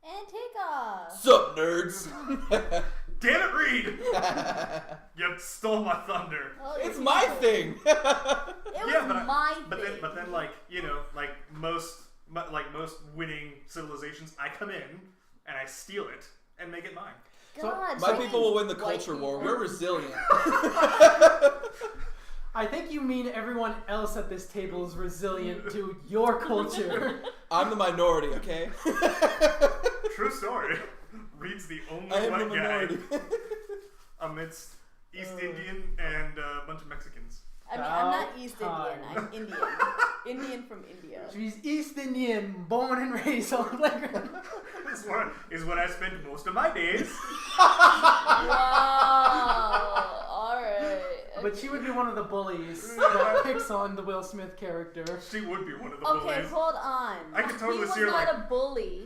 And take off. Sup, nerds? Damn it, Reed! You stole my thunder. Oh, It's my thing. It was my thing. But then, like, you know, like most winning civilizations, I come in and I steal it and make it mine. God, My people will win the culture war. We're resilient. I think you mean everyone else at this table is resilient to your culture. I'm the minority, okay? True story. Reed's the only I am the white guy minority. amidst East Indian and a bunch of Mexicans. I mean, I'm not East Indian. I'm Indian. Indian from India. She's East Indian, born and raised on the playground. Is what I spend most of my days. Wow. Alright. But she would be one of the bullies that picks on the Will Smith character. She would be one of the Okay, bullies. hold on. I can totally see He her was not like. a bully.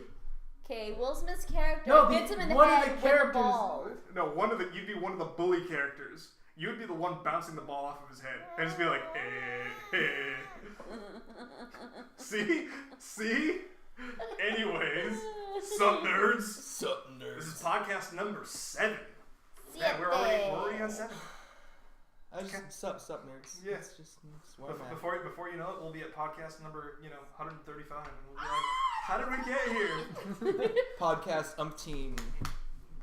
Okay, Will Smith's character No, hits him in the one of head the with characters- a ball. No, you'd be one of the bully characters. You'd be the one bouncing the ball off of his head, and just be like, hey. See? Anyways, sup nerds? Sup, nerds? This is podcast number 7. Yeah, we're already on 7. Sup, nerds. Yeah. It's just where I'm at. Before you know it, we'll be at podcast number 135, and we'll be like, how did we get here? Podcast umpteen.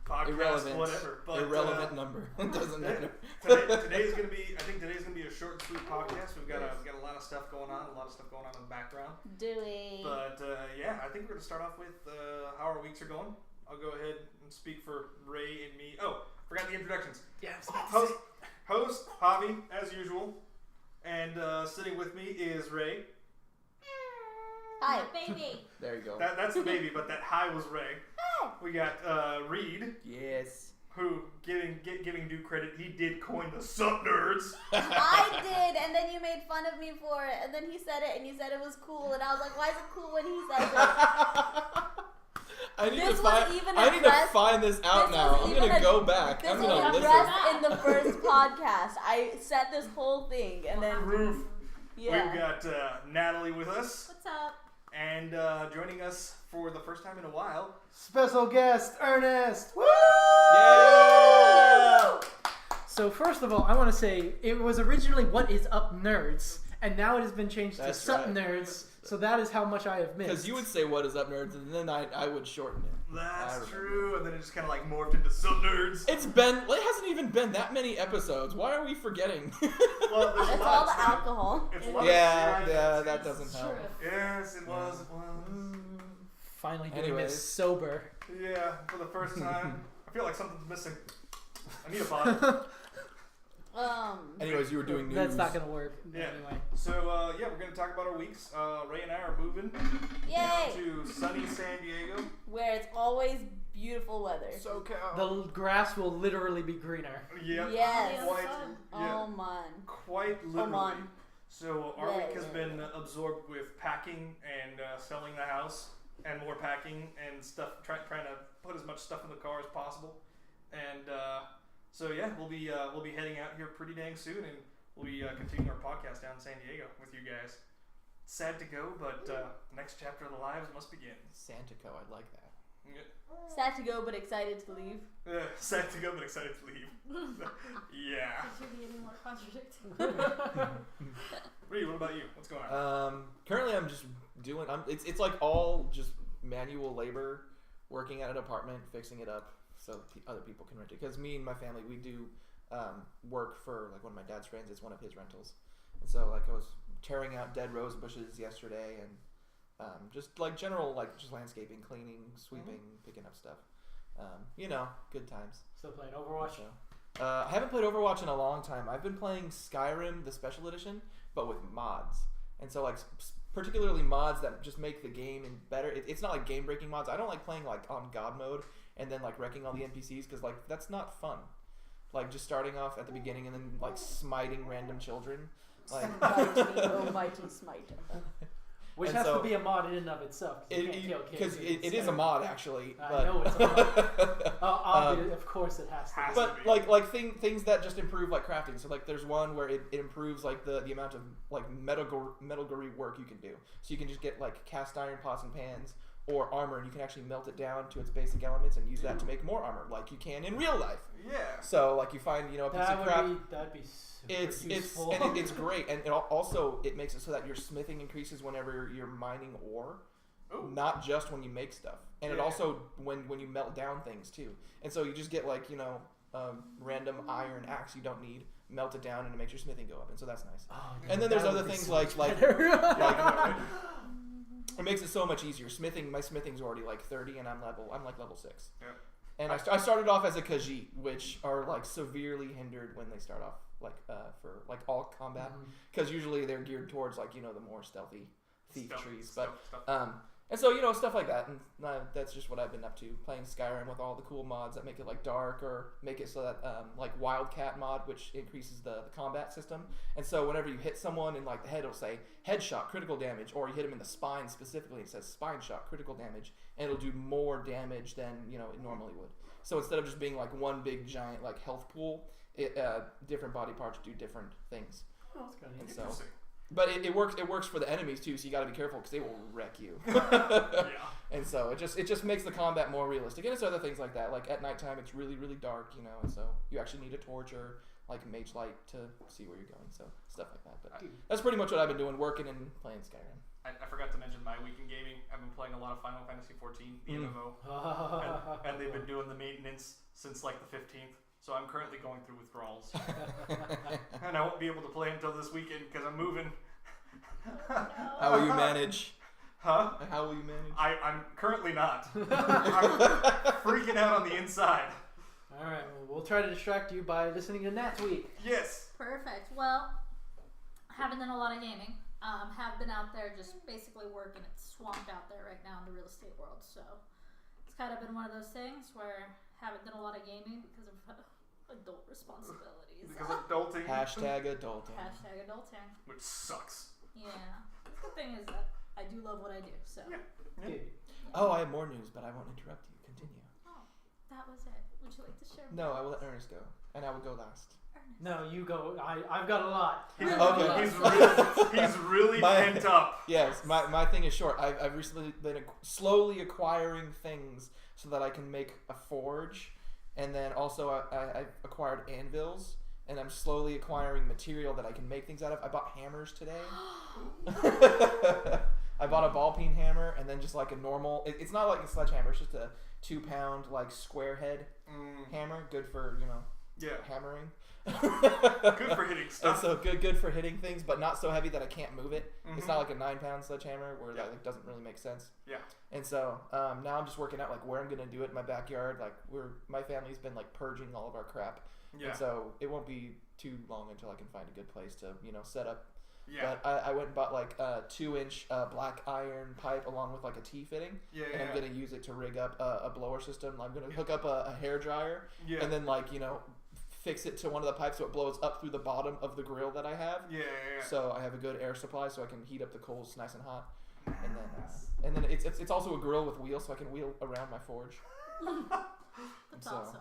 Podcast, Irrelevant. whatever. But, Irrelevant number. It doesn't matter. Today's gonna be. I think today's gonna be a short and sweet podcast. We've got a lot of stuff going on. A lot of stuff going on in the background. Do we? But yeah, I think we're gonna start off with how our weeks are going. I'll go ahead and speak for Ray and me. Oh, forgot the introductions. Yeah, Host Javi, as usual, and sitting with me is Ray. Hi. Baby. There you go. That's the baby, but that hi was Ray. We got Reed. Yes. Who, giving due credit, he did coin the sup nerds. I did, and then you made fun of me for it, and then he said it, and you said it was cool, and I was like, why is it cool when he says it? I need This to was find. even I need to addressed- find this out this now. was I'm even gonna a- go back. This I'm was gonna listen. addressed in the first podcast. I said this whole thing, and then Proof. yeah. We've got Natalie with us, What's up? and joining us for the first time in a while. Special guest, Ernest. Woo! Yeah! So first of all, I want to say it was originally What Is Up Nerds, and now it has been changed That's to Sup right. Nerds. So that is how much I have missed. Because you would say "What is up, nerds," and then I would shorten it. That's remember. true, and then it just kind of like morphed into sup nerds. It hasn't even been that many episodes. Why are we forgetting? Well, there's a It's lot all of the time. alcohol. It's a lot of yeah, time. that doesn't help. Yes, it was. Finally doing Anyways. this sober. Yeah, for the first time. I feel like something's missing. I need a bottle. Anyways, you were doing news. That's not gonna work. Yeah. Anyway. So, yeah, we're going to talk about our weeks. Ray and I are moving Yay! down to sunny San Diego. Where it's always beautiful weather. SoCal. The grass will literally be greener. Yep. Yes. Quite, yeah, Oh man. quite literally. on. So our week has Yeah. been absorbed with packing and selling the house, and more packing and stuff. Trying to put as much stuff in the car as possible, and so yeah, we'll be heading out here pretty dang soon, and we'll be continuing our podcast down in San Diego with you guys. Sad to go, but next chapter of the lives must begin. Santico, I'd like that. Sad to go, but excited to leave. Sad to go, but excited to leave. Yeah. Should be any more contradicting. Reed, what about you? What's going on? Currently, I'm just doing. It's like all just manual labor, working at an apartment, fixing it up so other people can rent it. Because me and my family, we do work for like one of my dad's friends. It's one of his rentals, and so like I was tearing out dead rose bushes yesterday, and just like general like just landscaping, cleaning, sweeping, picking up stuff. Good times. Still playing Overwatch. So, I haven't played Overwatch in a long time. I've been playing Skyrim, the special edition, but with mods. And so, like, particularly mods that just make the game better. It's not like game-breaking mods. I don't like playing, like, on God mode and then, like, wrecking all the NPCs because, like, that's not fun. Like, just starting off at the beginning and then, like, smiting random children. Like, Mighty smite. Which And has so- to be a mod in and of itself. because it is a mod, actually. I But, know it's a mod. Obviously, of course it has to. Has Be. to But be. like things that just improve like crafting. So like there's one where it improves like the amount of like metalgary work you can do. So you can just get like cast iron pots and pans, or armor, and you can actually melt it down to its basic elements and use that to make more armor, like you can in real life. Yeah. So like you find a piece of crap. That'd be super It's useful. and it's great, and it makes it so that your smithing increases whenever you're mining ore, not just when you make stuff. And it also when you melt down things too. And so you just get like random iron axe you don't need, melt it down, and it makes your smithing go up. And so that's nice. Oh, and then there's other things like it makes it so much easier. My smithing's already like 30, and I'm like level 6. Yeah. And I started off as a Khajiit, which are like severely hindered when they start off for like all combat, because usually they're geared towards like the more stealthy thief trees. But and so stuff like that, and that's just what I've been up to, playing Skyrim with all the cool mods that make it like dark, or make it so that like Wildcat mod, which increases the combat system. And so whenever you hit someone in like the head, it'll say headshot critical damage, or you hit him in the spine specifically, it says spine shot critical damage, and it'll do more damage than it normally would. So instead of just being like one big giant like health pool, different body parts do different things. Oh, that's kind of Interesting. But it works for the enemies too, so you got to be careful because they will wreck you. And so it just makes the combat more realistic. And it's other things like that. Like at nighttime, it's really really dark, and so you actually need a torch or like mage light to see where you're going. So stuff like that. But that's pretty much what I've been doing, working and playing Skyrim. I forgot to mention my week in gaming. I've been playing a lot of Final Fantasy XIV, the MMO, and they've been doing the maintenance since like the 15th. So I'm currently going through withdrawals, and I won't be able to play until this weekend because I'm moving. How will you manage? Huh? How will you manage? I'm currently not. I'm freaking out on the inside. All right, well, we'll try to distract you by listening to Nat's week. Yes. Perfect. Well, haven't done a lot of gaming. Have been out there just basically working. It's swamped out there right now in the real estate world. So it's kind of been one of those things where haven't done a lot of gaming because of adult responsibilities. Because adulting. Hashtag adulting. Hashtag adulting. Which sucks. Yeah. The good thing is that I do love what I do. So. Yeah. Oh, I have more news, but I won't interrupt you. Continue. Oh, that was it. Would you like to share? No, I will let Ernest go, and I will go last. Ernest. No, you go. I've got a lot. He's really pent up. Yes, my thing is short. I've recently been slowly acquiring things so that I can make a forge, and then also I've acquired anvils, and I'm slowly acquiring material that I can make things out of. I bought hammers today. I bought a ball peen hammer, and then just like a normal. It's not like a sledgehammer. It's just a 2-pound like square head hammer. Good for hammering. Good for hitting stuff. And so good for hitting things, but not so heavy that I can't move it. It's not like a 9-pound sledgehammer where that like doesn't really make sense. Yeah. And so now I'm just working out like where I'm gonna do it in my backyard. Like my family's been like purging all of our crap. Yeah. And so it won't be too long until I can find a good place to set up. Yeah. But I went and bought like a 2-inch black iron pipe along with like a T-fitting. Yeah. And I'm gonna use it to rig up a blower system. I'm gonna hook up a hair dryer. Yeah. And then like fix it to one of the pipes so it blows up through the bottom of the grill that I have. Yeah. So I have a good air supply so I can heat up the coals nice and hot. And then it's also a grill with wheels so I can wheel around my forge. That's so, awesome.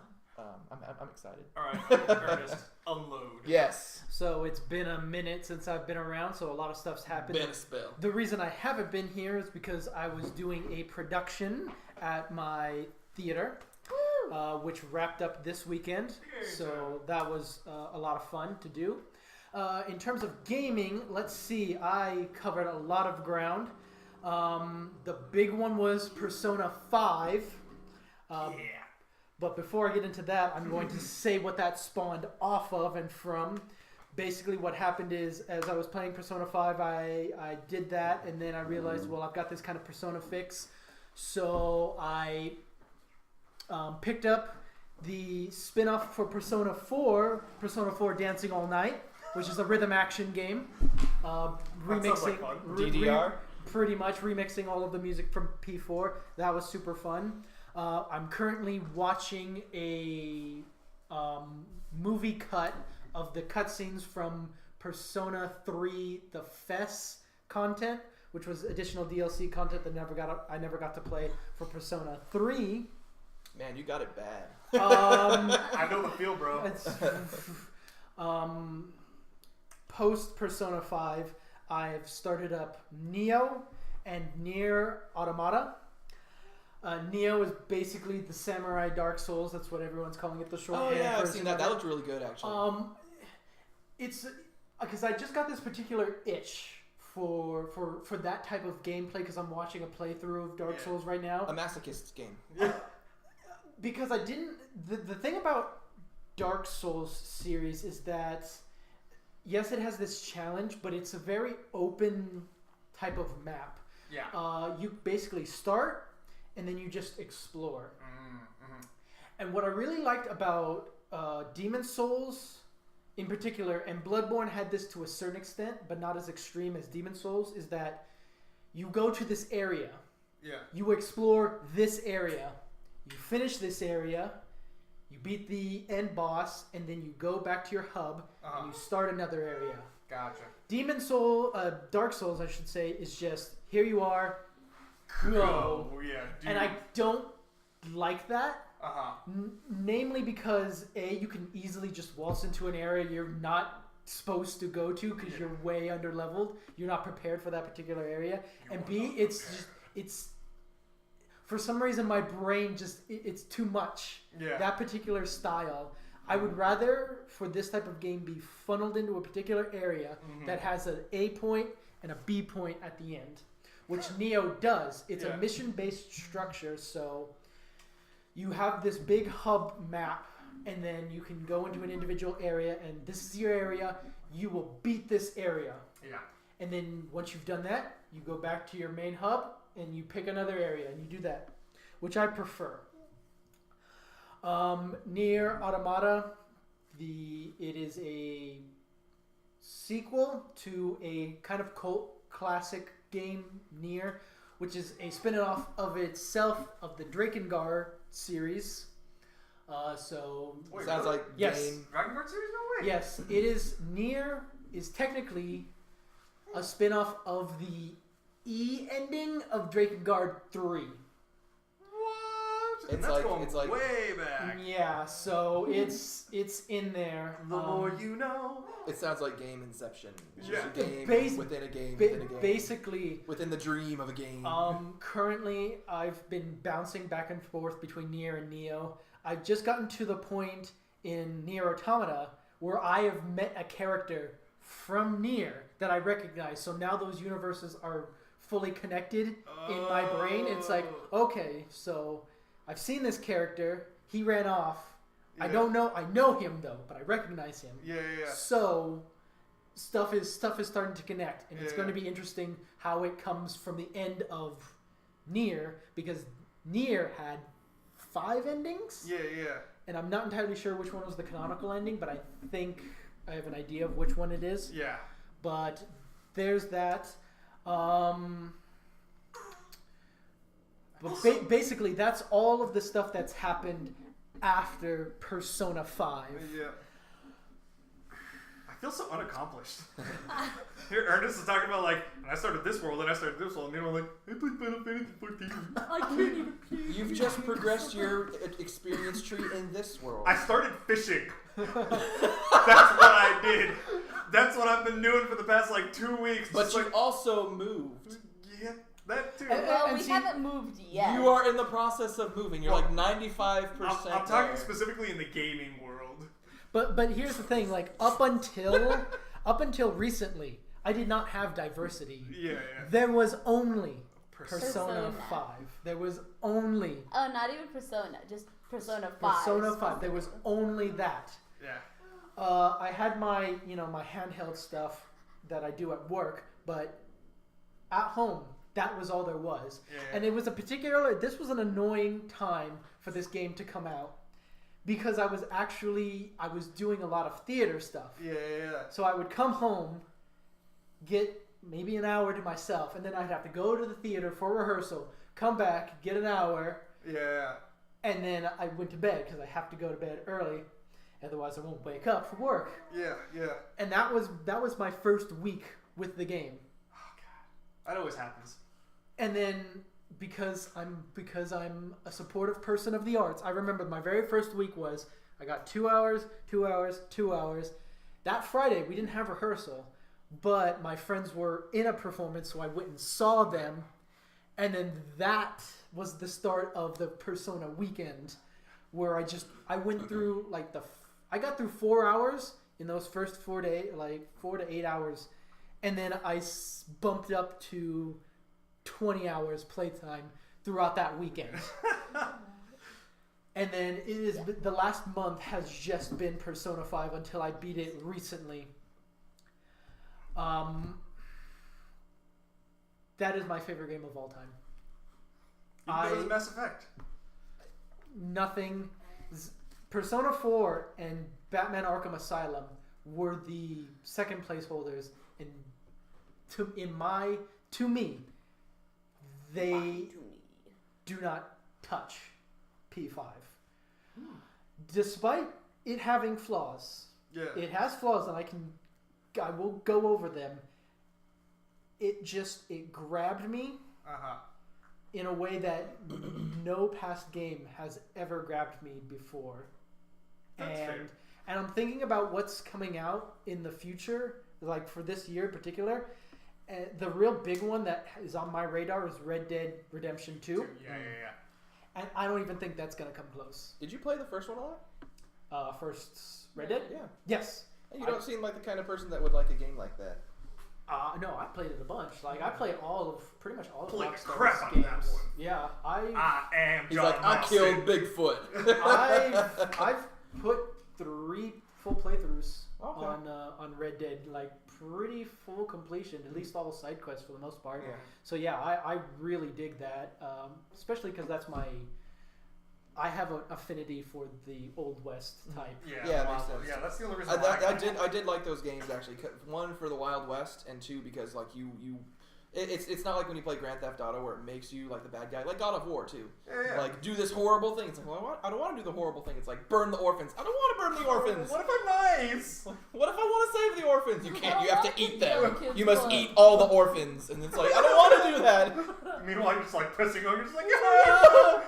I'm excited. All right, Ernest, unload. Yes. So it's been a minute since I've been around, so a lot of stuff's happened. Been a spell. The reason I haven't been here is because I was doing a production at my theater, which wrapped up this weekend. So that was a lot of fun to do. In terms of gaming, let's see. I covered a lot of ground. The big one was Persona 5. But before I get into that, I'm going to say what that spawned off of and from. Basically, what happened is, as I was playing Persona 5, I did that, and then I realized, well, I've got this kind of Persona fix. So I picked up the spin-off for Persona 4 Dancing All Night, which is a rhythm action game. Remixing like fun. DDR? Pretty much remixing all of the music from P4. That was super fun. I'm currently watching a movie cut of the cutscenes from Persona 3, the FES content, which was additional DLC content that I never got to play for Persona 3. Man, you got it bad. I know the feel, bro. Post Persona 5, I've started up Neo and Nier Automata. Neo is basically the samurai Dark Souls. That's what everyone's calling it. The short. Oh yeah, I've version seen that. of That it. looked really good actually. It's because I just got this particular itch for that type of gameplay because I'm watching a playthrough of Dark Souls right now. A masochist game. Because I didn't. The thing about Dark Souls series is that yes, it has this challenge, but it's a very open type of map. Yeah. You basically start and then you just explore. Mm-hmm. And what I really liked about Demon Souls in particular, and Bloodborne had this to a certain extent, but not as extreme as Demon Souls, is that you go to this area. Yeah. You explore this area. You finish this area. You beat the end boss, and then you go back to your hub, and you start another area. Gotcha. Dark Souls, I should say, is just, here you are, go. Oh, yeah. Dude. And I don't like that. Uh-huh. Namely because, A, you can easily just waltz into an area you're not supposed to go to because you're way under leveled. You're not prepared for that particular area. And B, it's for some reason my brain just, it's too much. Yeah. That particular style. I would rather, for this type of game, be funneled into a particular area that has an A point and a B point at the end, which Neo does. It's a mission-based structure, so you have this big hub map, and then you can go into an individual area, and this is your area. You will beat this area. Yeah. And then once you've done that, you go back to your main hub, and you pick another area, and you do that, which I prefer. Nier Automata, it is a sequel to a kind of cult classic game, Nier, which is a spin-off of itself of the Drakengard series. Wait, Sounds like yes. game. Dragon Ball series? No way. Yes, it is. Nier is technically a spin-off of the E ending of Drakengard 3. What? And It's that's like- going it's like- way back. Yeah, so it's in there. The more you know. It sounds like game Inception. It's just Yeah. a game Bas- within a game within a game. Basically, Within the dream of a game. currently I've been bouncing back and forth between Nier and Neo. I've just gotten to the point in Nier Automata where I have met a character from Nier that I recognize. So now those universes are fully connected in my brain. It's like, okay, so I've seen this character. He ran off. I don't know. I know him though, but I recognize him. Yeah. So stuff is starting to connect, and it's Yeah. going to be interesting how it comes from the end of Nier, because Nier had 5 endings, Yeah. and I'm not entirely sure which one was the canonical ending, but I think I have an idea of which one it is. Yeah. But there's that. But basically, that's all of the stuff that's happened after Persona 5. Yeah. I feel so unaccomplished. Here, Ernest is talking about, like, and I started this world, and I started this world, and I'm like, I played Final Fantasy 14. I can't even play. You've just progressed your experience tree in this world. I started fishing. That's what I did. That's what I've been doing for the past, like, 2 weeks. But Just you like, also moved. yeah, that too. Well, And we see- haven't moved yet. You are in the process of moving. You're like 95%. I'm talking there. specifically in the gaming world. But here's the thing, like up until recently, I did not have diversity. Yeah. There was only Persona Persona. 5. There was only Oh, not even Persona, just Persona 5. Persona 5. There was only that. Yeah. I had my handheld stuff that I do at work, but at home, that was all there was. Yeah. And it was this was an annoying time for this game to come out, because I was doing a lot of theater stuff. Yeah. So I would come home, get maybe an hour to myself, and then I'd have to go to the theater for rehearsal, come back, get an hour, Yeah. and then I went to bed because I have to go to bed early, otherwise I won't wake up for work. Yeah. And that was my first week with the game. Oh god, that always happens. And then because I'm a supportive person of the arts, I remember my very first week was I got 2 hours. That Friday we didn't have rehearsal, but my friends were in a performance, so I went and saw them. And then that was the start of the Persona weekend, where I went through like I got through 4 hours in those first 4 to 8 hours, and then I bumped up to 20 hours playtime throughout that weekend. And then the last month has just been Persona 5 until I beat it recently. That is my favorite game of all time. Even though it's Mass Effect. Nothing. Persona 4 and Batman Arkham Asylum were the second placeholders, and to me, they do not touch P5. Despite it having flaws. Yeah. It has flaws, and I will go over them. It grabbed me in a way that no past game has ever grabbed me before. That's fair. And I'm thinking about what's coming out in the future, like for this year in particular. The real big one that is on my radar is Red Dead Redemption 2. Yeah. And I don't even think that's going to come close. Did you play the first one a lot? First Red Dead? Yeah. Yes. You don't seem like the kind of person that would like a game like that. No, I played it a bunch. Like I played pretty much all of Played the Rockstar's crap out of games. that one. Yeah, I am He's John like, I Marston. killed Bigfoot. I've put 3 full playthroughs Okay. on Red Dead, like pretty full completion, at least all side quests for the most part. Yeah. So yeah, I really dig that, especially because I have an affinity for the Old West type. Yeah, makes sense. Yeah, that's the only reason why I did like those games actually. One for the Wild West, and two because like it's not like when you play Grand Theft Auto where it makes you like the bad guy, like God of War too. Yeah. Like do this horrible thing. It's like, well, I don't want to do the horrible thing. It's like burn the orphans. I don't want to burn the orphans. What if I'm nice? What if I want to save the orphans? You can't. You have to eat them. Kids You must blood. eat all the orphans. And it's like I don't want to do that. Meanwhile, you're just like pressing on. You're just like, yeah.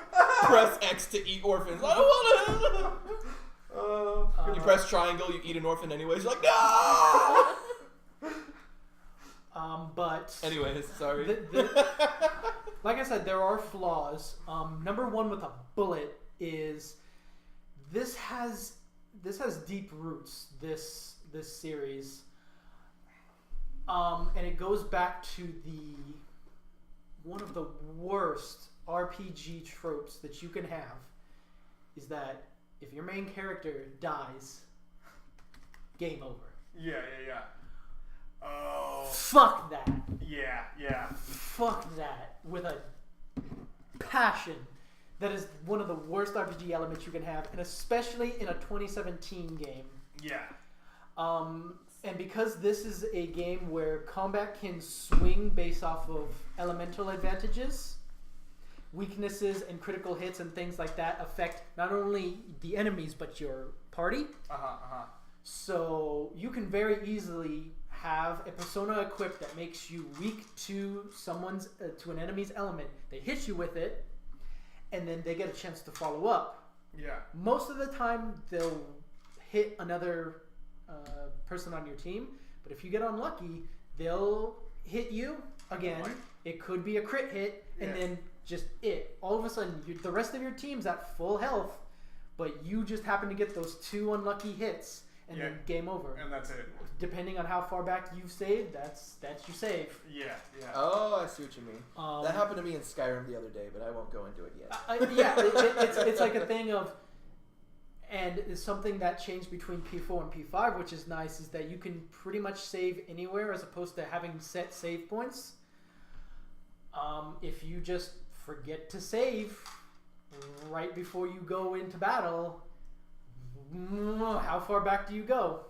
Press X to eat orphans. I don't want to. You press triangle. You eat an orphan anyways. You're like no. But Anyways, sorry. like I said, there are flaws. Number one with a bullet is this has deep roots. This series, and it goes back to one of the worst RPG tropes that you can have is that if your main character dies, game over. Yeah. Oh. Fuck that. Yeah. Fuck that with a passion. That is one of the worst RPG elements you can have, and especially in a 2017 game. Yeah. And because this is a game where combat can swing based off of elemental advantages, weaknesses and critical hits and things like that affect not only the enemies but your party. So you can very easily have a persona equipped that makes you weak to to an enemy's element. They hit you with it, and then they get a chance to follow up. Yeah. Most of the time, they'll hit another person on your team, but if you get unlucky, they'll hit you again. It could be a crit hit, and then just all of a sudden, the rest of your team's at full health, but you just happen to get those 2 unlucky hits, and then game over. And that's it. Depending on how far back you've saved, that's your save. Yeah. Oh, I see what you mean. That happened to me in Skyrim the other day, but I won't go into it yet. It's like a thing of, and it's something that changed between P4 and P5, which is nice, is that you can pretty much save anywhere as opposed to having set save points. If you just forget to save right before you go into battle, how far back do you go?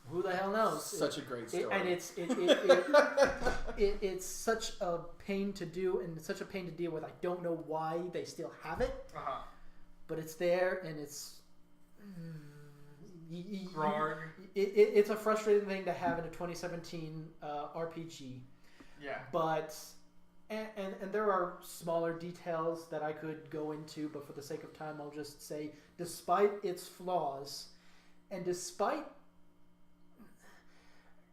Who the hell knows? Such a great story. And it's such a pain to do and such a pain to deal with. I don't know why they still have it, but it's there, and it's it's a frustrating thing to have in a 2017 RPG. Yeah. But and there are smaller details that I could go into, but for the sake of time, I'll just say, despite its flaws, and despite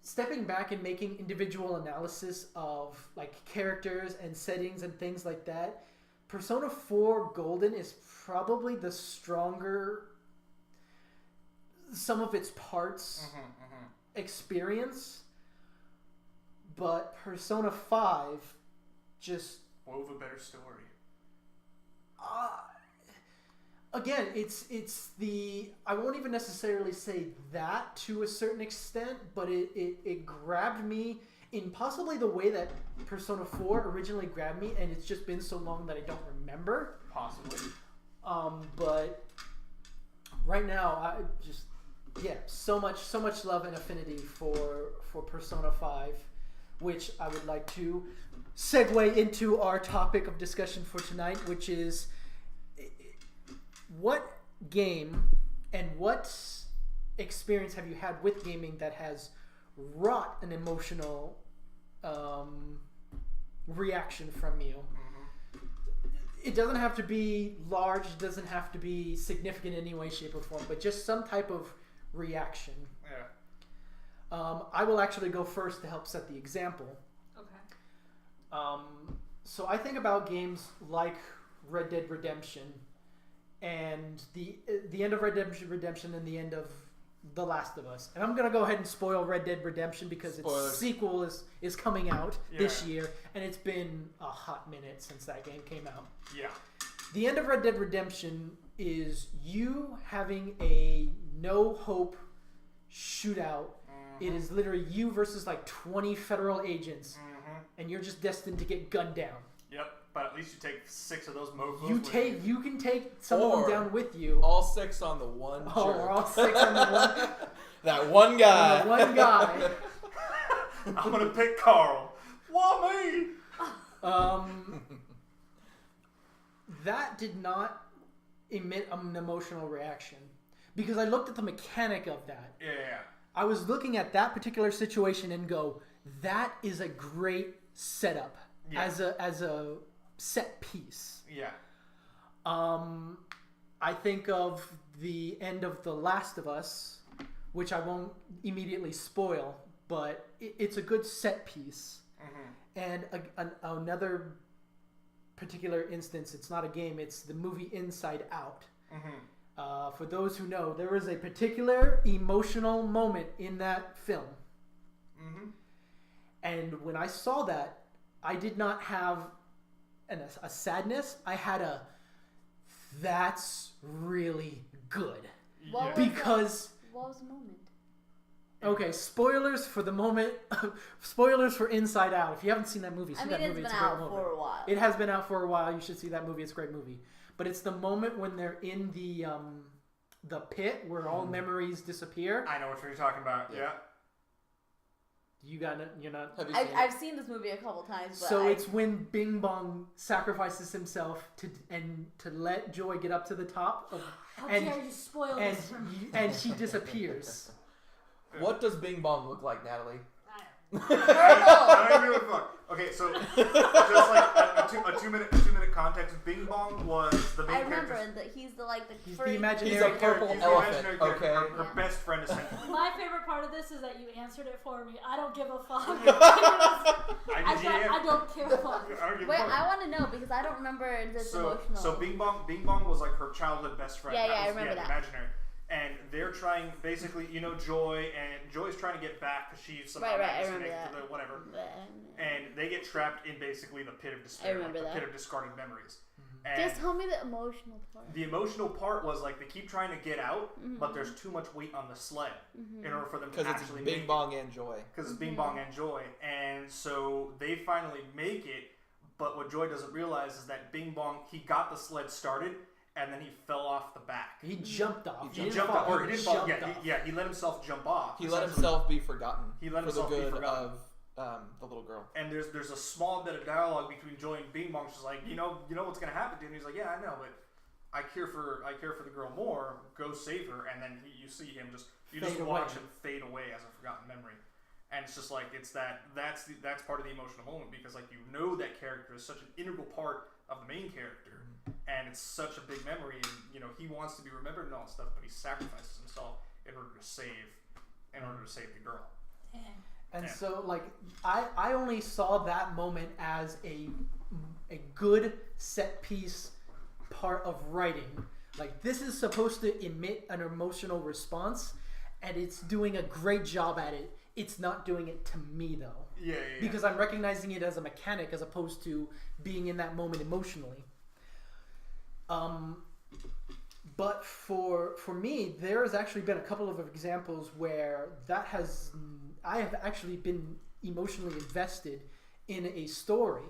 stepping back and making individual analysis of like characters and settings and things like that, Persona 4 Golden is probably the stronger some of its parts experience, but Persona 5 just wove a better story. Again, it's the, I won't even necessarily say that to a certain extent, but it grabbed me in possibly the way that Persona 4 originally grabbed me, and it's just been so long that I don't remember. Possibly. But right now, I just, so much love and affinity for Persona 5, which I would like to segue into our topic of discussion for tonight, which is what game and what experience have you had with gaming that has wrought an emotional reaction from you? It doesn't have to be large, it doesn't have to be significant in any way, shape, or form, but just some type of reaction. Yeah. I will actually go first to help set the example. Okay. So I think about games like Red Dead Redemption and the end of Red Dead Redemption and the end of The Last of Us. And I'm going to go ahead and spoil Red Dead Redemption because its sequel is coming out this year, and it's been a hot minute since that game came out. Yeah. The end of Red Dead Redemption is you having a no-hope shootout. It is literally you versus like 20 federal agents, and you're just destined to get gunned down. Yep. But at least you take 6 of those mofos. You can take some of them down with you. All 6 on the one. Oh, jerk. we're all 6 on the one. That one guy. The one guy. I'm gonna pick Carl. Why me? That did not emit an emotional reaction because I looked at the mechanic of that. Yeah. I was looking at that particular situation and go, that is a great setup as a set piece. Yeah. I think of the end of The Last of Us, which I won't immediately spoil, but it's a good set piece. And another particular instance, it's not a game, it's the movie Inside Out. For those who know, there was a particular emotional moment in that film. And when I saw that, I did not have a sadness. I had a, that's really good. What Because... What was the moment? Okay, spoilers for the moment. Spoilers for Inside Out. If you haven't seen that movie, see that movie. It's It's been a great out moment. for a while. It has been out for a while. You should see that movie. It's a great movie. But it's the moment when they're in the pit where all memories disappear. I know what you're talking about. Yeah. You got it. You're not. Have you seen I've seen this movie a couple times. But So it's when Bing Bong sacrifices himself to let Joy get up to the top of, How and dare you spoil and this for me? and she disappears. What does Bing Bong look like, Natalie? I don't give a fuck. Okay, so just like a two minute context. Bing Bong was the main I remember character's- that he's the He's furry- the imaginary He's a purple He's the elephant. imaginary character. Okay. Her best friend essentially. My favorite part of this is that you answered it for me. I don't give a fuck. I don't give a fuck. I don't give a Wait, fuck. I want to know because I don't remember this emotional. So Bing Bong was like her childhood best friend. Yeah, That I was, remember that. Imaginary. And they're trying, basically, Joy, and Joy's trying to get back because she's somehow Right, I not remember connected to that. the whatever. And they get trapped in basically the pit of despair, I remember the that. pit of discarded memories. And Just tell me the emotional part. the emotional part was like they keep trying to get out, but there's too much weight on the sled in order for them to Because it's actually make Bing it. Bong and Joy. Because it's Bing Bong and Joy, and so they finally make it. But what Joy doesn't realize is that Bing Bong, he got the sled started, and then he fell off the back. He jumped off. He jumped off, or he didn't fall. jumped Yeah, off. he let himself jump off. He let essentially. himself be forgotten. He let for himself the be good forgotten. of the little girl. And there's a small bit of dialogue between Joy and Bing Bong. She's like, you know what's gonna happen to him. He's like, yeah, I know, but I care for the girl more. Go save her. And then you see him just Fade watch away. him fade away as a forgotten memory. And it's just like that's part of the emotional moment because like that character is such an integral part of the main character, and it's such a big memory, and he wants to be remembered and all that stuff, but he sacrifices himself in order to save the girl. Dang. And Yeah. so, like, I only saw that moment as a good set piece part of writing. Like, this is supposed to emit an emotional response, and it's doing a great job at it. It's not doing it to me, though. Yeah. Because I'm recognizing it as a mechanic as opposed to being in that moment emotionally. But for me, there has actually been a couple of examples where I have actually been emotionally invested in a story,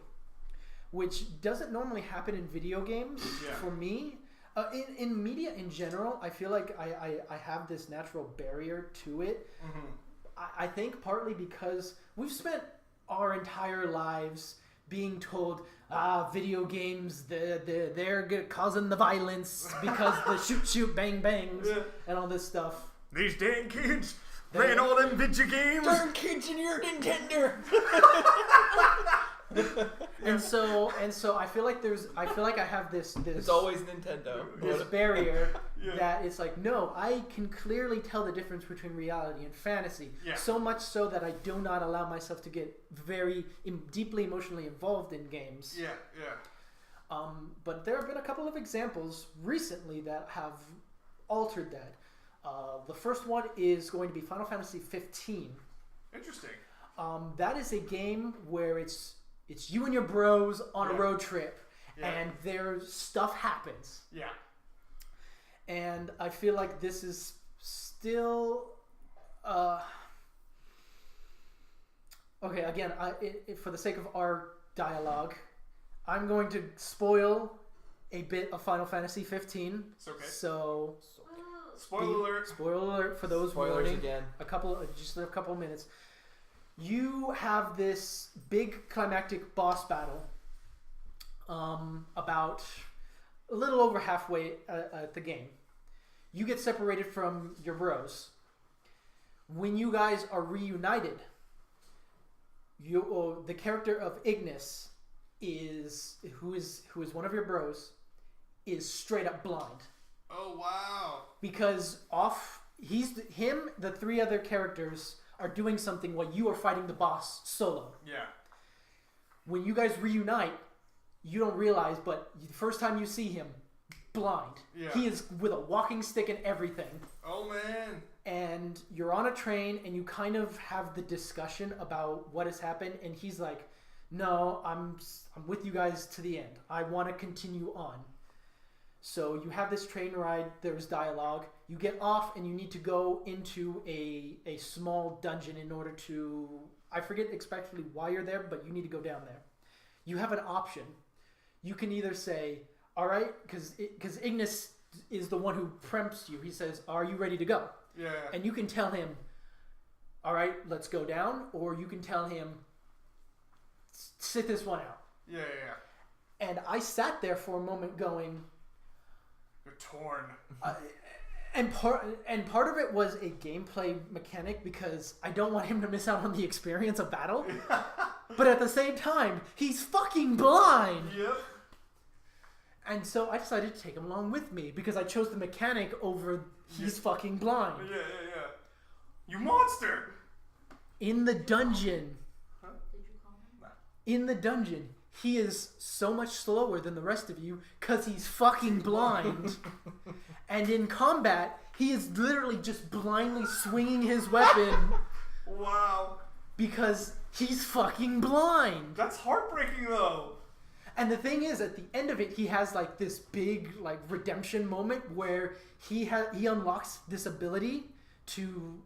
which doesn't normally happen in video games for me. In media in general, I feel like I have this natural barrier to it. Mm-hmm. I think partly because we've spent our entire lives being told, video games, they're causing the violence because the shoot, bang, bangs, and all this stuff. These dang kids playing all them video games. Darn kids in your Nintendo. And so I feel like I have this It's always Nintendo. this barrier that it's like, no, I can clearly tell the difference between reality and fantasy. Yeah. So much so that I do not allow myself to get very deeply emotionally involved in games. Yeah. But there have been a couple of examples recently that have altered that. The first one is going to be Final Fantasy 15. Interesting. That is a game where it's you and your bros on a road trip, and their stuff happens. Yeah. And I feel like this is still okay. Again, for the sake of our dialogue, I'm going to spoil a bit of Final Fantasy 15. It's okay. So Spoiler alert. Spoiler alert for those Spoilers warning. again. Just a couple of minutes. You have this big climactic boss battle about a little over halfway at the game. You get separated from your bros. When you guys are reunited, the character of Ignis who is one of your bros is straight up blind. Oh wow. Because the three other characters are doing something while you are fighting the boss solo. Yeah. When you guys reunite, you don't realize, but the first time you see him, blind. Yeah. He is with a walking stick and everything. Oh man. And you're on a train, and you kind of have the discussion about what has happened, and he's like, no, I'm with you guys to the end. I want to continue on. So you have this train ride, there's dialogue. You get off and you need to go into a small dungeon in order to... I forget exactly why you're there, but you need to go down there. You have an option. You can either say, all right, because Ignis is the one who preempts you. He says, are you ready to go? Yeah. And you can tell him, all right, let's go down. Or you can tell him, sit this one out. Yeah. And I sat there for a moment going... You're torn. And part of it was a gameplay mechanic because I don't want him to miss out on the experience of battle. But at the same time, he's fucking blind. Yep. And so I decided to take him along with me because I chose the mechanic over he's fucking blind. Yeah. You monster. In the dungeon, Did you call him? in the dungeon, he is so much slower than the rest of you because he's fucking blind. And in combat, he is literally just blindly swinging his weapon Wow. because he's fucking blind. That's heartbreaking though. And the thing is, at the end of it, he has like this big like redemption moment where he unlocks this ability to,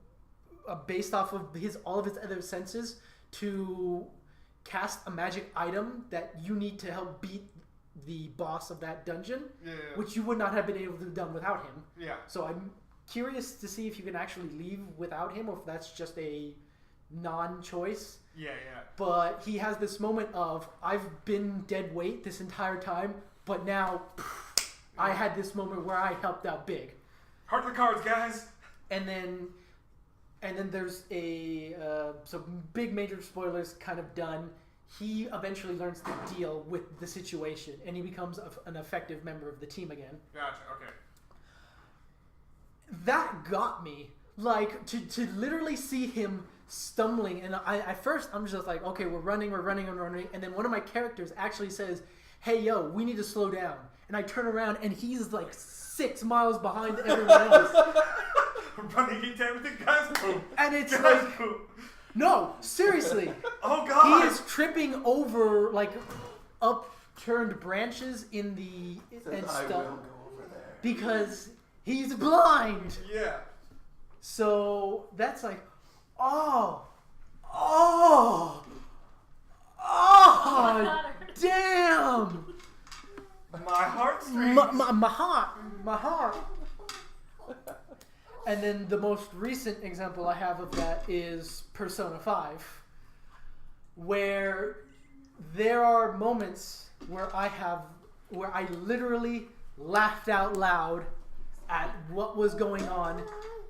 based off of all of his other senses, to cast a magic item that you need to help beat the boss of that dungeon, Yeah. which you would not have been able to have done without him. Yeah. So I'm curious to see if you can actually leave without him or if that's just a non-choice. Yeah. But he has this moment of, I've been dead weight this entire time, but now I had this moment where I helped out big. Heart of the cards, guys. And then there's so big major spoilers kind of done. He eventually learns to deal with the situation, and he becomes an effective member of the team again. Gotcha. Okay. That got me. Like, to literally see him stumbling, and at first I'm just like, okay, we're running, and then one of my characters actually says, hey, yo, we need to slow down. And I turn around, and he's like 6 miles behind everyone else. Running into everything, guys, boom. And it's Guys, like, boom. no, seriously. Oh, God. He is tripping over, like, upturned branches in the, and I stuff. will go over there. Because he's blind. Yeah. So that's like, oh, damn. My heartstrings. My heart. And then the most recent example I have of that is Persona 5, where there are moments where I literally laughed out loud at what was going on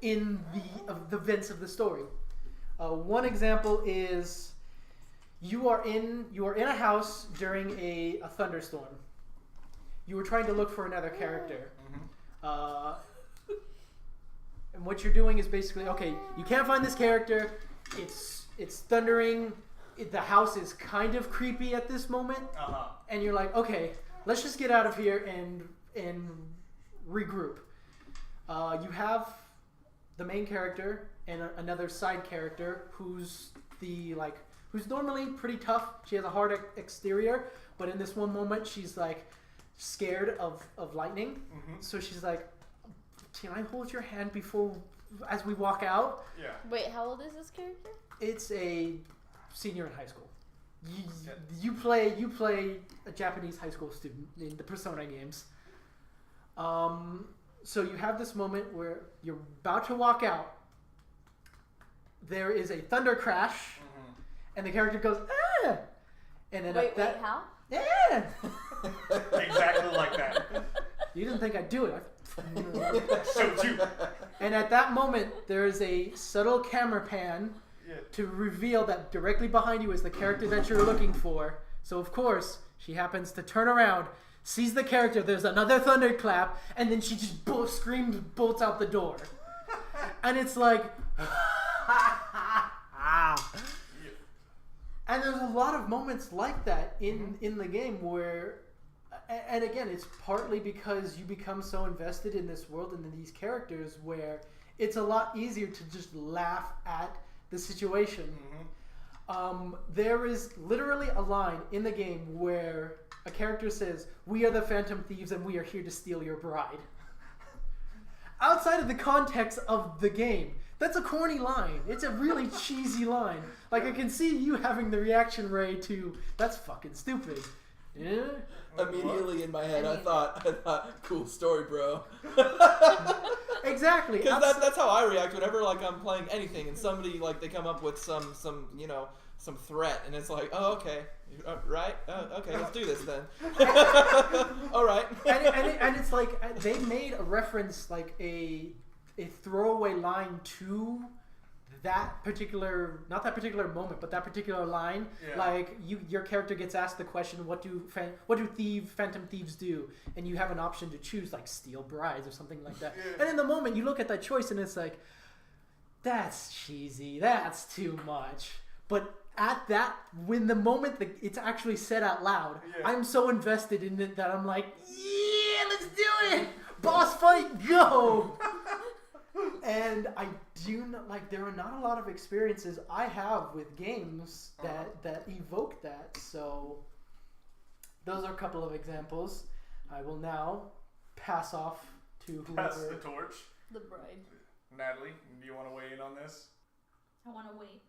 in the events of the story. One example is you are in a house during a thunderstorm. You were trying to look for another character. And what you're doing is basically, okay, you can't find this character. It's thundering. The house is kind of creepy at this moment. And you're like, okay, let's just get out of here and regroup. You have the main character and another side character who's normally pretty tough. She has a hard exterior, but in this one moment she's like scared of lightning. So she's like, can I hold your hand as we walk out? Yeah. Wait, how old is this character? It's a senior in high school. You play a Japanese high school student in the Persona games. So you have this moment where you're about to walk out. There is a thunder crash, and the character goes, ah! And then Wait, how? Yeah! Exactly like that. You didn't think I'd do it. So too. And at that moment, there is a subtle camera pan to reveal that directly behind you is the character that you're looking for. So of course, she happens to turn around, sees the character, there's another thunderclap, and then she just bolts out the door. And it's like... And there's a lot of moments like that in the game where... And again, it's partly because you become so invested in this world and in these characters where it's a lot easier to just laugh at the situation. There is literally a line in the game where a character says, "We are the Phantom Thieves and we are here to steal your bride." Outside of the context of the game, that's a corny line. It's a really cheesy line. Like, I can see you having the reaction, Ray, to, that's fucking stupid. Yeah? Immediately in my head, I thought, cool story, bro. Exactly. Because that's how I react whenever like I'm playing anything and somebody like they come up with some threat and it's like, oh, okay, right, okay, let's do this then. All right. and it's like they made a reference, like a throwaway line to that particular, not that particular moment, but that particular line. Yeah. Like your character gets asked the question, what do phantom thieves do? And you have an option to choose, like steal brides or something like that. Yeah. And in the moment you look at that choice and it's like, that's cheesy, that's too much. But at that, when the moment that it's actually said out loud, yeah. I'm so invested in it that I'm like, yeah, let's do it! Boss fight, go! And I do not, like, there are not a lot of experiences I have with games that evoke that. So those are a couple of examples. I will now pass off to whoever. Pass the torch. The bride. Natalie, do you want to weigh in on this? I want to wait.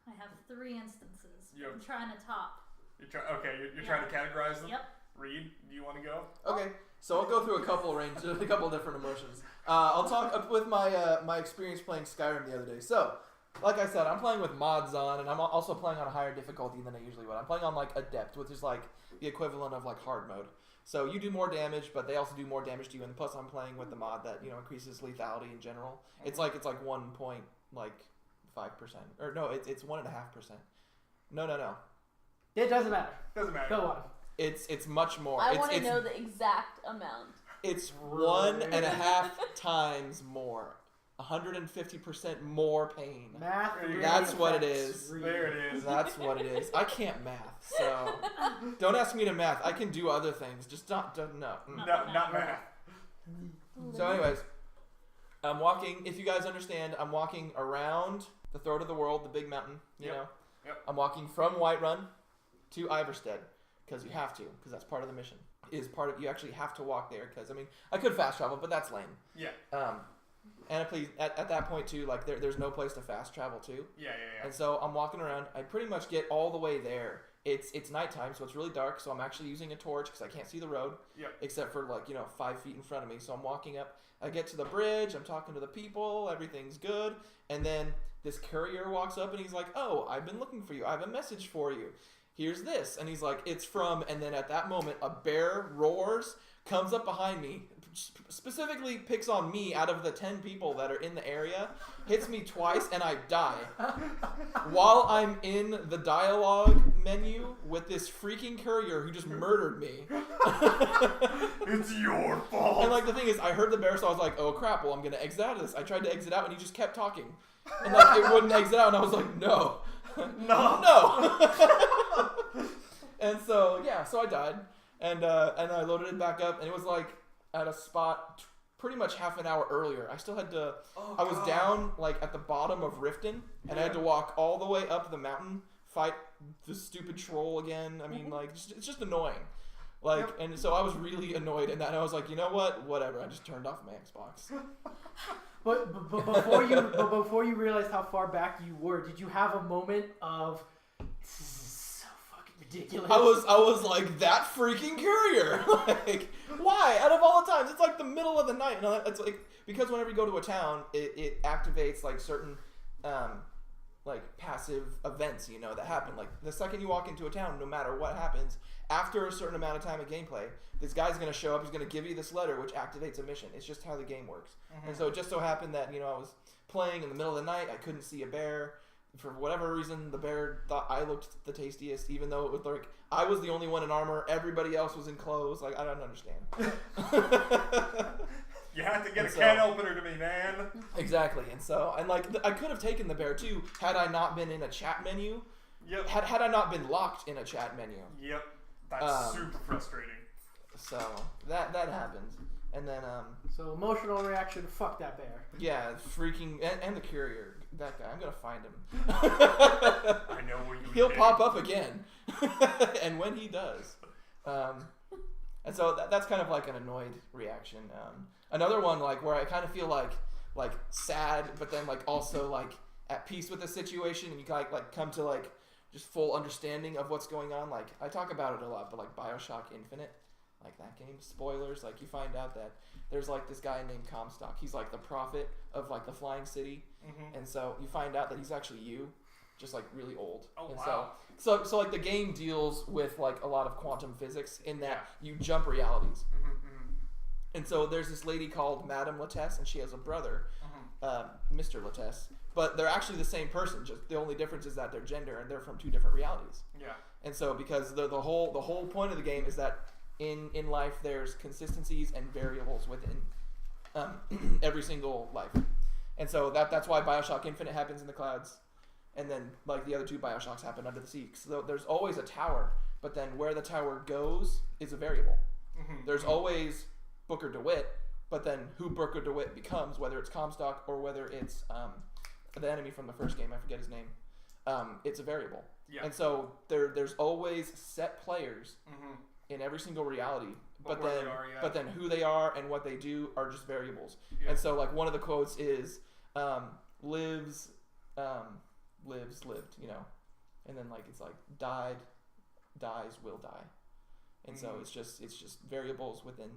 I have 3 instances. Yep. I'm trying to top. You're trying to categorize them? Yep. Reed, do you want to go? Okay, so I'll go through a couple different emotions. I'll talk with my experience playing Skyrim the other day. So, like I said, I'm playing with mods on, and I'm also playing on a higher difficulty than I usually would. I'm playing on like Adept, which is like the equivalent of like hard mode. So you do more damage, but they also do more damage to you. And plus, I'm playing with the mod that increases lethality in general. It's like 1.5%, or no, it's 1.5%. No. It doesn't matter. Doesn't matter. Go on. It's much more. I want to know the exact amount. It's 1.5 times more. 150% more pain. Math. That's what it affects is. reading. There it is. That's what it is. I can't math, so don't ask me to math. I can do other things. Just don't no. No, not math. So, anyways, I'm walking. If you guys understand, I'm walking around the throat of the world, the big mountain. You know. Yep. I'm walking from Whiterun to Iverstead because you have to, because that's part of the mission. You actually have to walk there because I could fast travel, but that's lame. Yeah. And at that point too, like there's no place to fast travel to. Yeah. And so I'm walking around. I pretty much get all the way there. It's nighttime, so it's really dark. So I'm actually using a torch because I can't see the road. Yep. Except for 5 feet in front of me. So I'm walking up. I get to the bridge. I'm talking to the people. Everything's good. And then this courier walks up and he's like, "Oh, I've been looking for you. I have a message for you. Here's this." And he's like, "It's from," and then at that moment, a bear roars, comes up behind me, specifically picks on me out of the 10 people that are in the area, hits me twice, and I die. While I'm in the dialogue menu with this freaking courier who just murdered me. It's your fault. And the thing is, I heard the bear, so I was like, "Oh crap, well I'm gonna exit out of this." I tried to exit out and he just kept talking. And it wouldn't exit out, and I was like, "No. No." And so I died. And I loaded it back up, and it was at a spot pretty much half an hour earlier. I still had to. I was down at the bottom of Riften, and I had to walk all the way up the mountain, fight the stupid troll again. It's just annoying. And so I was really annoyed, and I was like, you know what? Whatever. I just turned off my Xbox. But before you realized how far back you were, did you have a moment of ridiculous? I was like, that freaking courier. Why? Out of all the times, it's the middle of the night. It's because whenever you go to a town, it activates certain passive events, that happen. The second you walk into a town, no matter what happens, after a certain amount of time of gameplay, this guy's going to show up, he's going to give you this letter, which activates a mission. It's just how the game works. Mm-hmm. And so it just so happened that, I was playing in the middle of the night, I couldn't see a bear. For whatever reason, the bear thought I looked the tastiest, even though it was I was the only one in armor, everybody else was in clothes. I don't understand. You have to get a can opener to me, man. Exactly. And so, I could have taken the bear too, had I not been in a chat menu. Yep. Had I not been locked in a chat menu. Yep. That's super frustrating. So, that happened. And then, So, emotional reaction, fuck that bear. Yeah, freaking, and the courier, that guy, I'm gonna find him. I know where you He'll pop up again. And when he does. And so that's kind of an annoyed reaction. Another one, where I kind of feel sad, but then also at peace with the situation, and you come to just full understanding of what's going on. I talk about it a lot, but BioShock Infinite, that game, spoilers, you find out that there's this guy named Comstock. He's the prophet of the flying city. Mm-hmm. And so you find out that he's actually you, just really old. Oh, and wow. So the game deals with a lot of quantum physics in that you jump realities. Mm-hmm. And so there's this lady called Madame Latesse, and she has a brother, Mr. Latesse. But they're actually the same person. Just the only difference is that they're gender, and they're from two different realities. Yeah. And so because the whole point of the game is that in life there's consistencies and variables within every single life. And so that's why BioShock Infinite happens in the clouds, and then the other two BioShocks happen under the sea. So there's always a tower, but then where the tower goes is a variable. Mm-hmm. There's always Booker DeWitt, but then who Booker DeWitt becomes, whether it's Comstock or whether it's the enemy from the first game, I forget his name, it's a variable. Yeah. And so there's always set players in every single reality, but then who they are and what they do are just variables. Yeah. And so one of the quotes is lives lived, and then it's died, dies, will die. And so it's just variables within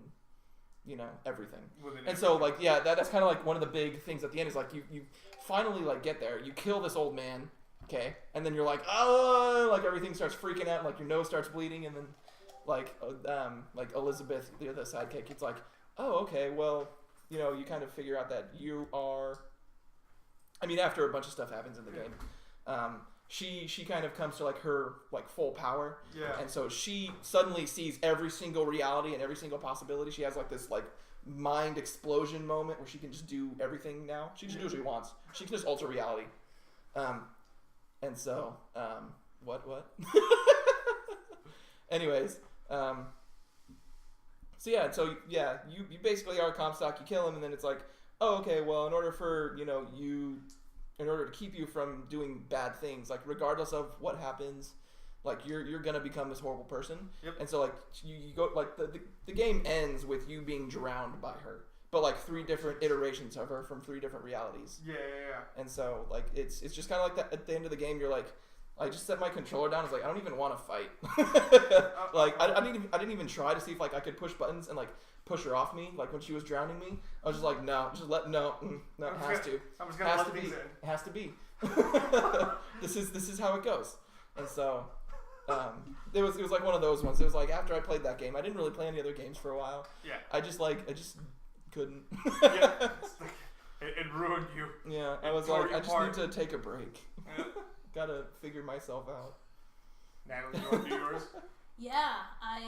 everything. And so that's kind of one of the big things at the end is you finally get there, you kill this old man, okay, and then you're everything starts freaking out, and your nose starts bleeding, and then Elizabeth, the other sidekick, it's oh, okay, well, you kind of figure out that you are, after a bunch of stuff happens in the game, she kind of comes to her full power. Yeah. And so she suddenly sees every single reality and every single possibility. She has this mind explosion moment where she can just do everything now. She can just do what she wants. She can just alter reality. And so, what? Anyways, you basically are a Comstock. You kill him, and then it's like, oh, okay, well, in order to keep you from doing bad things, like regardless of what happens, like you're gonna become this horrible person. Yep. And so like you go like the game ends with you being drowned by her, but like 3 different iterations of her from 3 different realities. Yeah. And so like it's just kind of like that. At the end of the game, you're like, I just set my controller down. It's like I don't even want to fight. Like I didn't even try to see if like I could push buttons and like push her off me. Like when she was drowning me, I was just like, no, just let no, it has to. I'm just gonna has let to be. these in. It has to be. This is how it goes. And so it was like one of those ones. It was like after I played that game, I didn't really play any other games for a while. Yeah. I just couldn't. Yeah. It ruined you. Yeah. I was like, I just need to take a break. Yeah. Gotta figure myself out. Natalie, you want to do yours? Yeah, I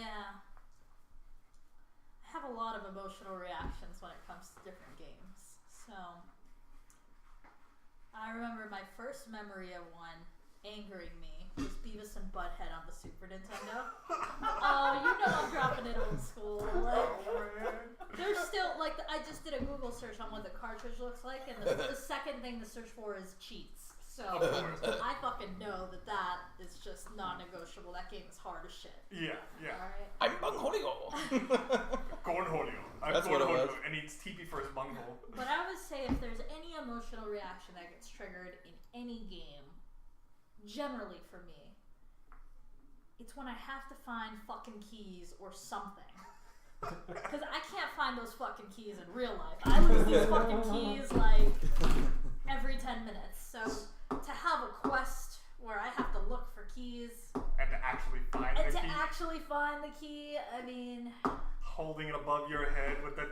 have a lot of emotional reactions when it comes to different games. So I remember my first memory of one angering me was Beavis and Butthead on the Super Nintendo. Oh, you know I'm dropping it old school. Like, there's still like I just did a Google search on what the cartridge looks like, and the second thing to search for is cheats. So I fucking know that is just non-negotiable. That game is hard as shit. Yeah. All right. I'm Bungholio. Cornholio. That's what it was. And eats TP for his bunghole. But I would say if there's any emotional reaction that gets triggered in any game, generally for me, it's when I have to find fucking keys or something. Because I can't find those fucking keys in real life. I lose these fucking keys like every 10 minutes. So to have a quest where I have to look for keys And to actually find and the to key. actually find the key, I mean, Holding it above your head with the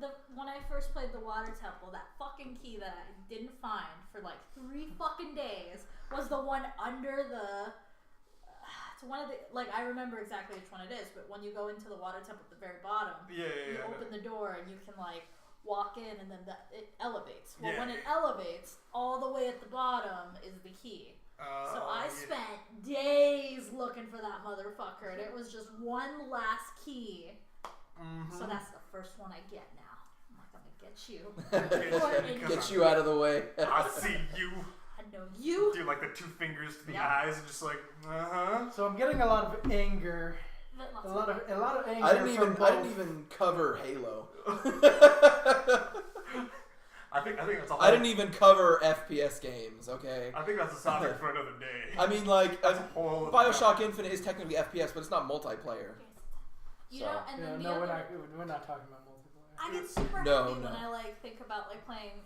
like when I first played the Water Temple, that fucking key that I didn't find for like 3 fucking days was the one under the. It's one of the I remember exactly which one it is, but when you go into the Water Temple at the very bottom, you open the door and you can like walk in and then it elevates. Well, when it elevates, all the way at the bottom is the key. So I spent days looking for that motherfucker, and it was just one last key. Mm-hmm. So that's the first one I get now. I'm like, I'm gonna get you. Get you out of the way. I see you. I know you. Do like the 2 fingers to the eyes and just like, So I'm getting a lot of anger. A lot of anger. I didn't even cover Halo. I think that's a whole, I didn't even cover FPS games. Okay. I think that's a topic for another day. I mean, like whole BioShock Infinite is technically FPS, but it's not multiplayer. You know, and then we're not talking about multiplayer. I get super happy when I like think about like playing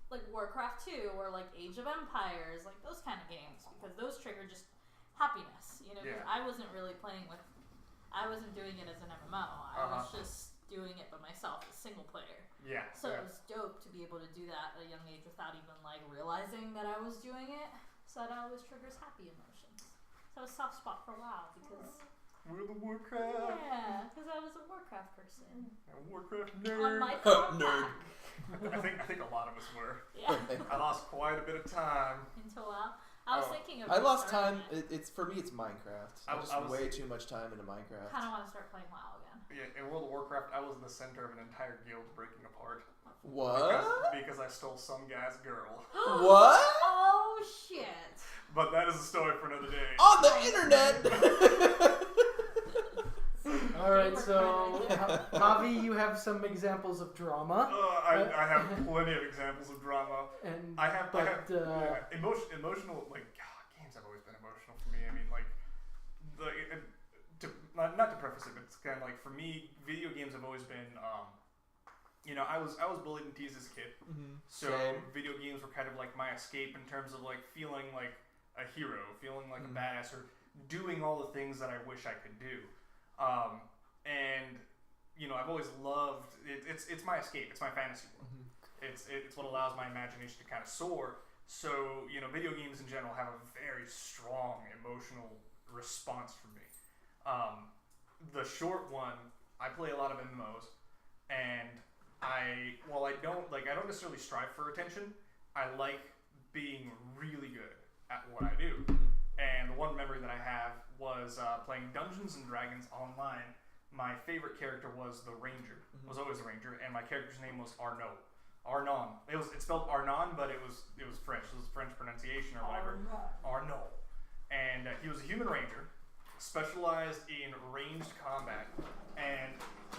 like Warcraft 2 or like Age of Empires, like those kind of games, because those trigger just happiness. You know, because I wasn't really doing it as an MMO. I was just doing it by myself, as single player. Yeah. So it was dope to be able to do that at a young age without even like realizing that I was doing it. So that always triggers happy emotions. So a soft spot for WoW because. We're the Warcraft. Yeah, because I was a Warcraft person. A Warcraft nerd. On my nerd. I think a lot of us were. Yeah. I lost quite a bit of time. Into WoW. I was thinking of. I lost time. It's for me. It's Minecraft. I was way too much time into Minecraft. Kind of want to start playing WoW again. Yeah, in World of Warcraft, I was in the center of an entire guild breaking apart. What? Because I stole some guy's girl. What? Oh shit! But that is a story for another day. On the internet. All right, so Javi, you have some examples of drama. I have plenty of examples of drama. And Emotional games have always been emotional for me. I mean, not to preface it, but it's kind of like for me, video games have always been. I was bullied and teased as a kid, so video games were kind of like my escape in terms of like feeling like a hero, feeling like a badass, or doing all the things that I wish I could do. I've always loved it. It's my escape. It's my fantasy world. It's what allows my imagination to kind of soar. So video games in general have a very strong emotional response for me. The short one, I play a lot of MMOs, and I don't necessarily strive for attention. I like being really good at what I do. And the one memory that I have was playing Dungeons and Dragons online. My favorite character was the Ranger. Was always the Ranger, and my character's name was Arnon. It's spelled Arnon, but it was French. It was French pronunciation or whatever. Arnon. And he was a human ranger, specialized in ranged combat. And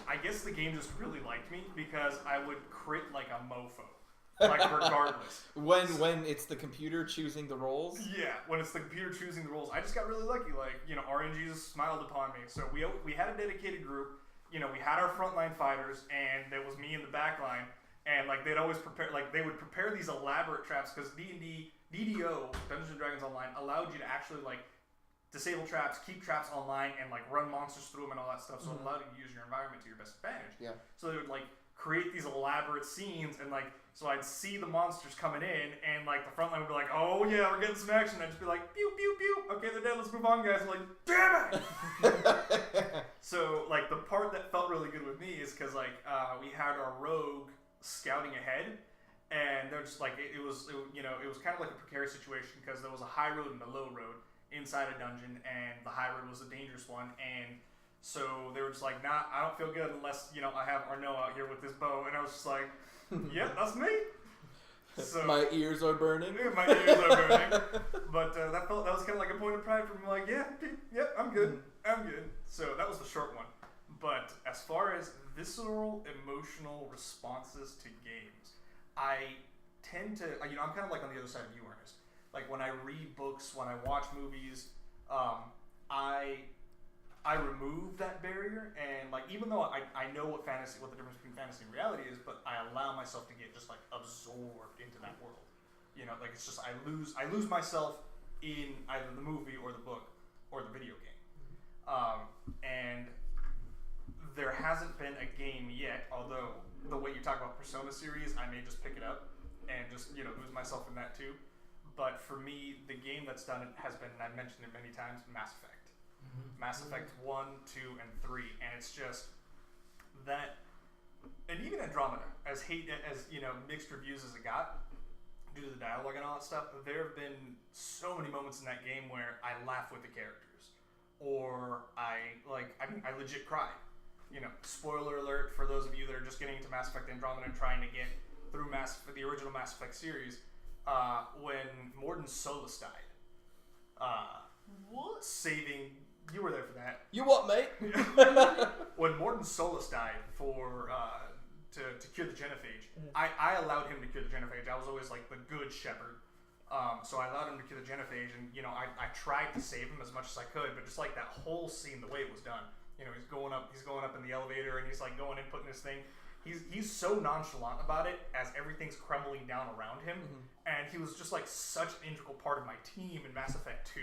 I guess the game just really liked me because I would crit like a mofo. Like, regardless. When it's the computer choosing the roles? Yeah, when it's the computer choosing the roles. I just got really lucky. Like, RNGs smiled upon me. So we had a dedicated group. We had our frontline fighters, and there was me in the back line. And, like, they'd always prepare, like, they would prepare these elaborate traps because D&D, DDO, Dungeons & Dragons Online, allowed you to actually, like, disable traps, keep traps online, and, like, run monsters through them and all that stuff. So it allowed you to use your environment to your best advantage. Yeah. So they would, like, create these elaborate scenes, and, like, so I'd see the monsters coming in, and, like, the front line would be like, oh, yeah, we're getting some action. I'd just be like, pew, pew, pew. Okay, they're dead. Let's move on, guys. I'm like, damn it! So, like, the part that felt really good with me is because, like, we had our rogue scouting ahead, and they're just, like, it was kind of like a precarious situation because there was a high road and a low road inside a dungeon, and the high road was the dangerous one, and so they were just like, nah, I don't feel good unless, I have Arnaud out here with this bow, and I was just like, yeah, that's me. So my ears are burning. My ears are burning. But that was kind of like a point of pride for me. Like, yeah, I'm good. I'm good. So that was the short one. But as far as visceral, emotional responses to games, I tend to, I'm kind of like on the other side of you, Ernest. Like when I read books, when I watch movies, I remove that barrier, and like even though I know what the difference between fantasy and reality is, but I allow myself to get just like absorbed into that world. Like it's just I lose myself in either the movie or the book or the video game. And there hasn't been a game yet, although the way you talk about Persona series, I may just pick it up and just lose myself in that too. But for me, the game that's done it has been, and I've mentioned it many times, Mass Effect. Mass Effect 1, 2, and 3, and it's just that, and even Andromeda, as mixed reviews as it got, due to the dialogue and all that stuff, there have been so many moments in that game where I laugh with the characters, or I legit cry. Spoiler alert for those of you that are just getting into Mass Effect Andromeda and trying to get through the original Mass Effect series, when Mordin Solus died. What? Saving. You were there for that. You what, mate? When Mordin Solus died to cure the genophage, I allowed him to cure the genophage. I was always like the good shepherd. So I allowed him to cure the genophage, and I tried to save him as much as I could, but just like that whole scene, the way it was done, he's going up in the elevator, and he's like going and putting his thing. He's so nonchalant about it as everything's crumbling down around him, and he was just like such an integral part of my team in Mass Effect 2.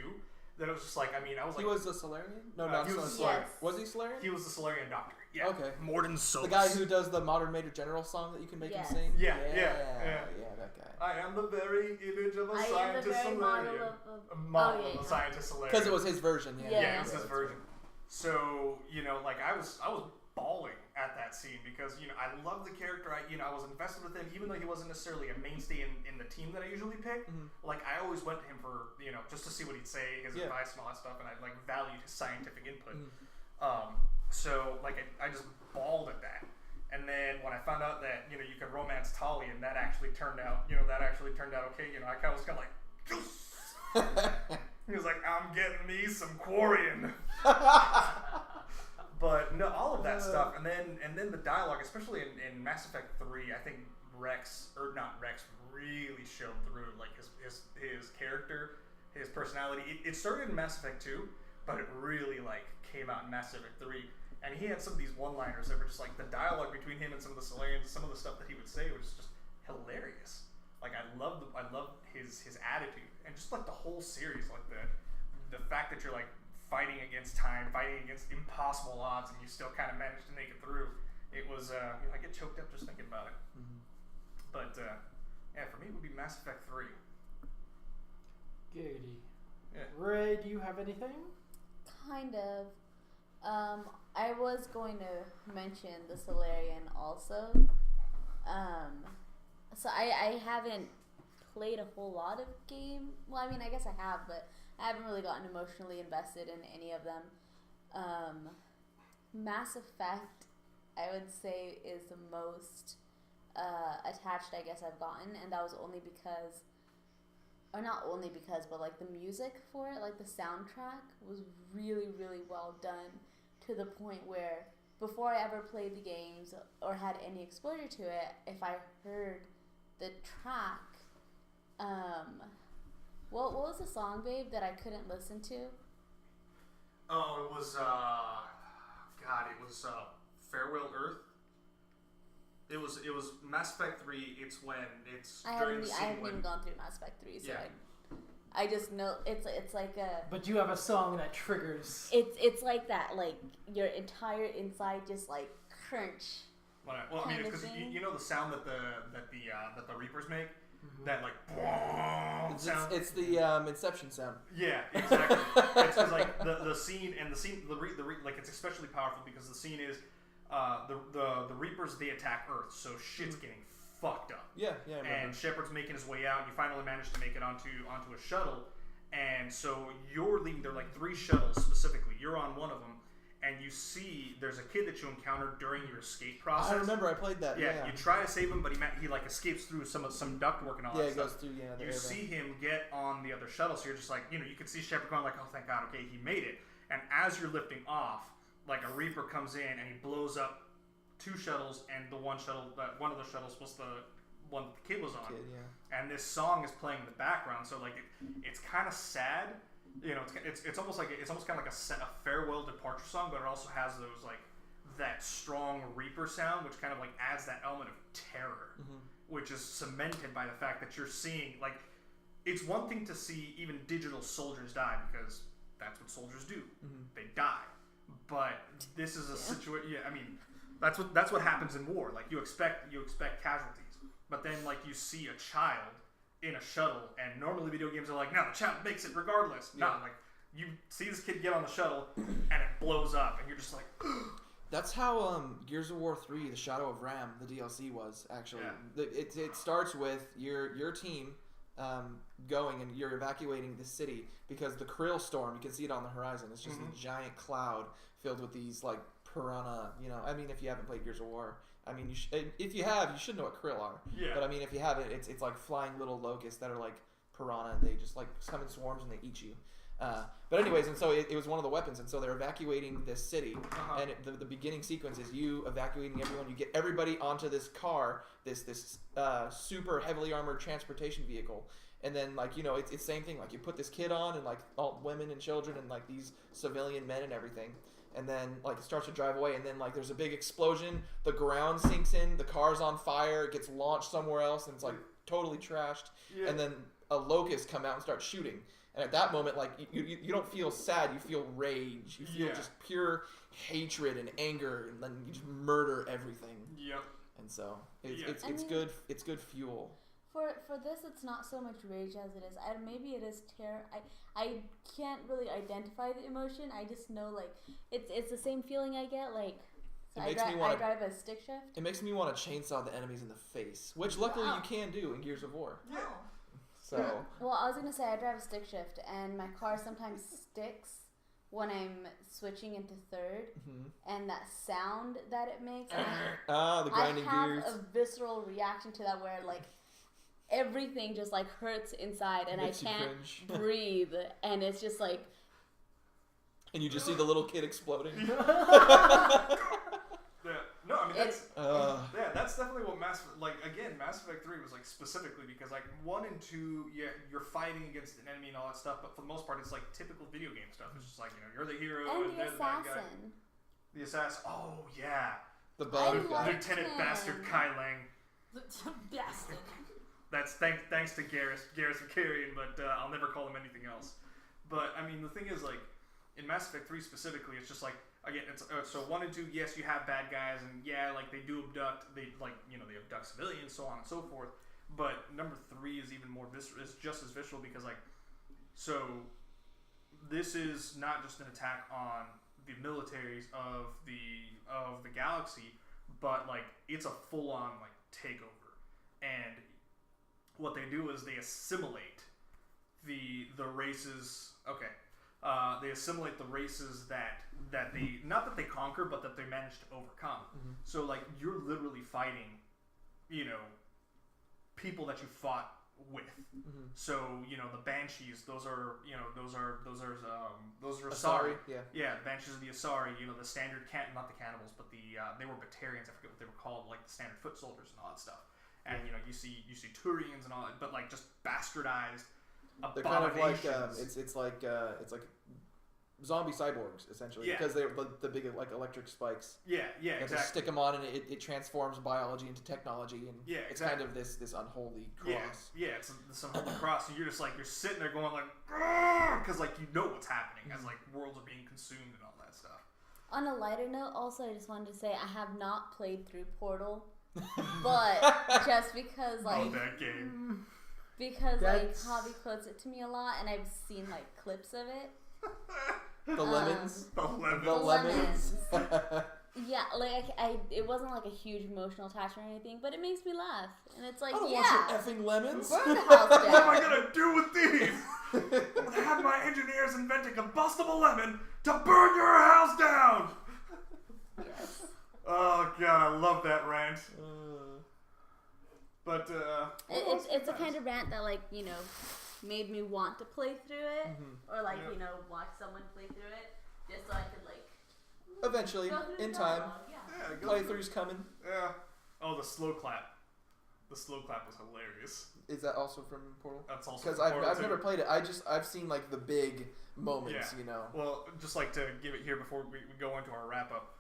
That it was just like, I was like... He was a Solarian? No, not he was a Solarian. Yes. Was he Solarian? He was the Solarian doctor. Yeah. Okay. Mordin Solus. The guy who does the Modern Major General song that you can make him sing? Yeah, that guy. I am the very image of a I am the scientist very Solarian. model A model of a scientist Solarian. Because it was his version, yeah. Yeah, it was his version. So, I was bawling at that scene because, I love the character. I was invested with him, even though he wasn't necessarily a mainstay in the team that I usually pick. Like, I always went to him for, just to see what he'd say, his advice and all that stuff, and I, valued his scientific input. So, I just bawled at that. And then when I found out that, you could romance Tali, and that actually turned out, okay, I was kind of like, he was like, I'm getting me some Quarian. But no, all of that stuff, and then the dialogue, especially in Mass Effect 3, I think Rex really showed through, like his character, his personality. It started in Mass Effect 2, but it really came out in Mass Effect 3, and he had some of these one-liners that were just like the dialogue between him and some of the Solarians, some of the stuff that he would say was just hilarious. Like I loved his attitude, and just like the whole series, like the fact that you're like fighting against time, fighting against impossible odds, and you still kind of manage to make it through. It was, I get choked up just thinking about it. But, for me, it would be Mass Effect 3. Goody. Yeah. Ray, do you have anything? Kind of. I was going to mention the Solarian also. So I haven't played a whole lot of game. Well, I mean, I guess I have, but I haven't really gotten emotionally invested in any of them. Mass Effect, I would say, is the most attached I guess I've gotten, and that was only because, or not only because, but like the music for it, like the soundtrack was really, really well done, to the point where before I ever played the games or had any exposure to it, if I heard the track, what was the song, babe, that I couldn't listen to? Oh, it was Farewell Earth. It was Mass Effect 3. It's when it's I during the haven't scene even when gone through Mass Effect 3, so Yeah. I just know it's like a. But you have a song that triggers. It's like that, like your entire inside just like crunch. Well, I mean, kind of because thing. you know the sound that the Reapers make, Mhm. that like sound. It's the Inception sound. Yeah, exactly. It's because like the scene like it's especially powerful because the scene is the Reapers, they attack Earth, so shit's getting fucked up. Yeah, I remember. And Shepard's making his way out. You finally manage to make it onto a shuttle, and so you're leading. There are like 3 shuttles specifically. You're on one of them, and you see there's a kid that you encountered during your escape process. I remember I played that. Yeah, you try to save him, but he like escapes through some ductwork and all Yeah, that it stuff. goes through the You air see him get on the other shuttle, so you're just like, you can see Shepard going like, oh, thank God, okay, he made it. And as you're lifting off, like a Reaper comes in and he blows up 2 shuttles, and the one of the shuttles was the one that the kid was on. Kid, yeah. And this song is playing in the background, so like it's kind of sad. It's almost kind of like a farewell departure song, but it also has those like that strong Reaper sound, which kind of like adds that element of terror, which is cemented by the fact that you're seeing like it's one thing to see even digital soldiers die, because that's what soldiers do. They die. But this is a situation. Yeah, I mean, that's what happens in war. Like you expect casualties, but then like you see a child in a shuttle, and normally video games are like, no, the child makes it regardless. Yeah. No, like you see this kid get on the shuttle and it blows up, and you're just like. That's how Gears of War 3, The Shadow of Ram, the DLC was, actually. Yeah. It starts with your team going, and you're evacuating the city because the Krill storm, you can see it on the horizon. It's just a giant cloud filled with these like piranha, I mean, if you haven't played Gears of War, I mean, if you have, you should know what krill are. Yeah. But I mean, if you haven't, it's like flying little locusts that are like piranha, and they just like come in swarms and they eat you. But anyways, and so it was one of the weapons, and so they're evacuating this city, and the beginning sequence is you evacuating everyone. You get everybody onto this car, this super heavily armored transportation vehicle, and then like it's the same thing. Like you put this kid on, and like all women and children, and like these civilian men and everything. And then, like, it starts to drive away, and then, like, there's a big explosion. The ground sinks in. The car's on fire. It gets launched somewhere else, and it's, like, totally trashed. Yeah. And then a locust come out and start shooting. And at that moment, like, you don't feel sad. You feel rage. You feel just pure hatred and anger, and then you just murder everything. Yep. And so, it's I mean, good. It's good fuel. For this, it's not so much rage as it is. Maybe it is terror. I can't really identify the emotion. I just know like it's the same feeling I get. Like so I drive a stick shift. It makes me want to chainsaw the enemies in the face, which luckily you can do in Gears of War. Yeah. So. Well, I was gonna say I drive a stick shift, and my car sometimes sticks when I'm switching into third, and that sound that it makes. The grinding gears. I have a visceral reaction to that where like. Everything just like hurts inside, and I can't breathe, and it's just like. And you just see the little kid exploding. Yeah. No, I mean that's definitely what Mass Effect 3 was like specifically because like 1 and 2, you're fighting against an enemy and all that stuff, but for the most part it's like typical video game stuff. It's just like you're the hero and and the they're the bad guy. The assassin. Oh yeah. The bug guy. Lieutenant Bastard Kai Lang. Bastard. That's thanks to Garrus Vakarian, but I'll never call him anything else. But I mean, the thing is, like in Mass Effect 3 specifically, it's just like again, it's so 1 and 2. Yes, you have bad guys, and like they do abduct, they abduct civilians, so on and so forth. But number 3 is even more visceral. It's just as visceral because like, so this is not just an attack on the militaries of the galaxy, but like it's a full on like takeover. And what they do is they assimilate the races. Okay, they assimilate the races that they, not that they conquer, but that they manage to overcome. Mhm. So like you're literally fighting, you know, people that you fought with. Mhm. So you know the Banshees; those are Asari, Asari. yeah. Yeah, the Banshees of the Asari. You know the standard not the cannibals, but they were Batarians. I forget what they were called, like the standard foot soldiers and all that stuff. And you know you see Turians and all that, but like just bastardized. They're kind of like abominations. it's like zombie cyborgs essentially, Yeah. because they're the big like electric spikes. Yeah, You have to exactly. stick them on, and it transforms biology into technology, and Yeah, it's exactly. kind of this unholy Yeah, cross. yeah, it's some holy cross, and you're just like you're sitting there going like, because like you know what's happening as like worlds are being consumed and all that stuff. On a lighter note, also, I just wanted to say I have not played through Portal, but just because like Love that game. because That's- like Hobby quotes it to me a lot, and I've seen like clips of it. The lemons. The lemons. The lemons. Yeah, like it wasn't like a huge emotional attachment or anything, but it makes me laugh, and it's like, I don't yeah, want your effing lemons. burn the house What am I down. gonna do with these? I'm gonna have my engineers invent a combustible lemon to burn your house down. Yes. Oh god, I love that rant. But It's a kind of rant that like made me want to play through it, or like Yeah. watch someone play through it, just so I could like Eventually, go through in the time, dialogue, yeah. yeah, go playthrough's coming. Yeah. Oh, the slow clap. The slow clap was hilarious. Is that also from Portal? That's also Because from Portal I've too. never played it. I've seen like the big moments, Yeah. Well, just like to give it here before we go into our wrap up,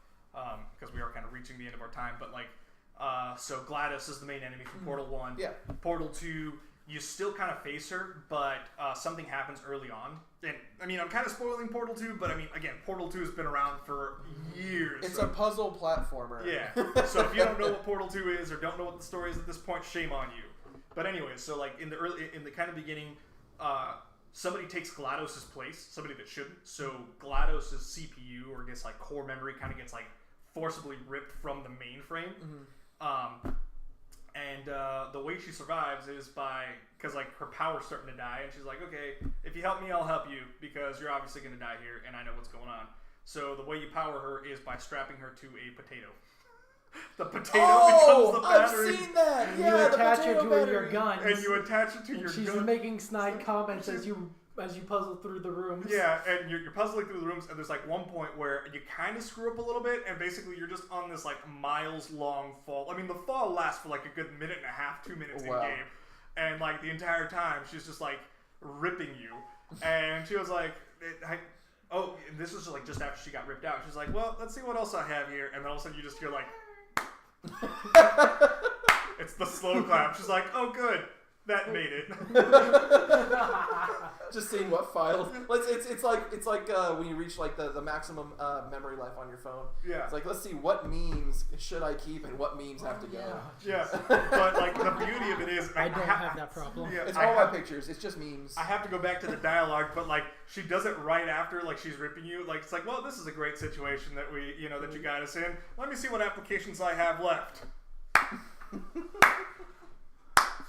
because we are kind of reaching the end of our time. But like, so GLaDOS is the main enemy from Portal 1. Yeah. Portal 2, you still kind of face her, but something happens early on. And I mean, I'm kind of spoiling Portal 2, but I mean, again, Portal 2 has been around for years. It's so- a puzzle platformer. Yeah. So if you don't know what Portal 2 is or don't know what the story is at this point, shame on you. But anyway, so like in the kind of beginning, somebody takes GLaDOS's place, somebody that shouldn't. So GLaDOS's CPU, or I guess like core memory, kind of gets like forcibly ripped from the mainframe. And the way she survives is because like her power's starting to die, and she's like, okay, if you help me, I'll help you, because you're obviously going to die here, and I know what's going on. So the way you power her is by strapping her to a potato. The potato becomes the battery. I've seen that. And Yeah, you the attach her potato to battery. your guns. And you attach it to and your she's gun. making snide comments as you puzzle through the rooms. Yeah, and you're puzzling through the rooms, and there's like one point where you kind of screw up a little bit, and basically you're just on this like miles-long fall. I mean, the fall lasts for like a good minute and a half, 2 minutes Wow. in game, and like the entire time she's just like ripping you. And she was like, "Oh, and this was like just after she got ripped out." She's like, "Well, let's see what else I have here," and then all of a sudden you just hear like, it's the slow clap. She's like, "Oh, good." That made it. Just seeing what files. It's like when you reach like the maximum memory life on your phone. Yeah. It's like, let's see, what memes should I keep and what memes have to go. Yeah. But like the beauty of it is, I don't have that problem. Yeah, It's I all have- my pictures. It's just memes. I have to go back to the dialogue, but like she does it right after like she's ripping you. Like it's like, well, this is a great situation that that you got us in. Let me see what applications I have left.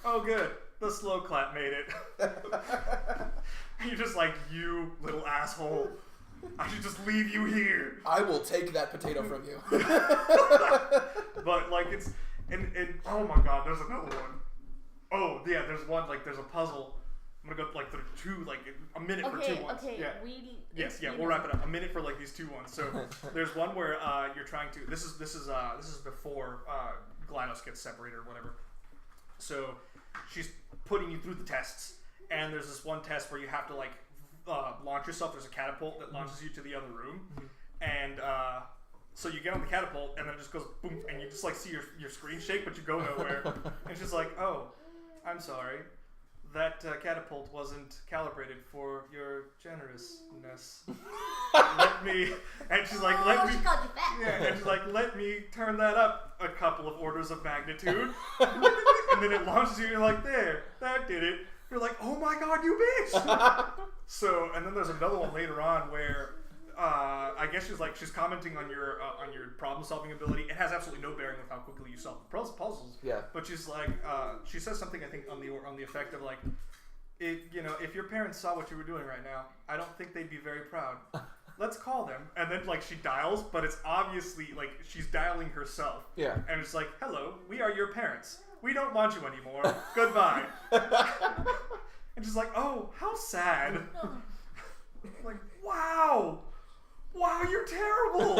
Oh, good. The slow clap made it. You're just like, you little asshole. I should just leave you here. I will take that potato from you. But like it's and oh my god, there's another one. Oh yeah, there's one like there's a puzzle. I'm gonna go like through two, like a minute for two ones. Okay, Yeah. Yes, yeah, we'll wrap it up. A minute for like these two ones. So there's one where you're trying to. This is before GLaDOS gets separated or whatever. So she's putting you through the tests, and there's this one test where you have to like launch yourself. There's a catapult that launches you to the other room, and so you get on the catapult, and then it just goes boom, and you just like see your screen shake, but you go nowhere. And she's like, "Oh, I'm sorry. That catapult wasn't calibrated for your generousness. Let me," and she's like, "Let me." She called you fat. Yeah, and she's like, "Let me turn that up a couple of orders of magnitude." And then it launches you, and you're like, "There, that did it." You're like, "Oh my god, you bitch!" So, and then there's another one later on where I guess she's commenting on your problem solving ability. It has absolutely no bearing on how quickly you solve the puzzles. Yeah. But she's like, she says something I think on the effect of like, if your parents saw what you were doing right now, I don't think they'd be very proud. Let's call them. And then like she dials, but it's obviously like she's dialing herself. Yeah. And it's like, hello, we are your parents. We don't want you anymore. Goodbye. And she's like, oh, how sad. Like, wow, you're terrible.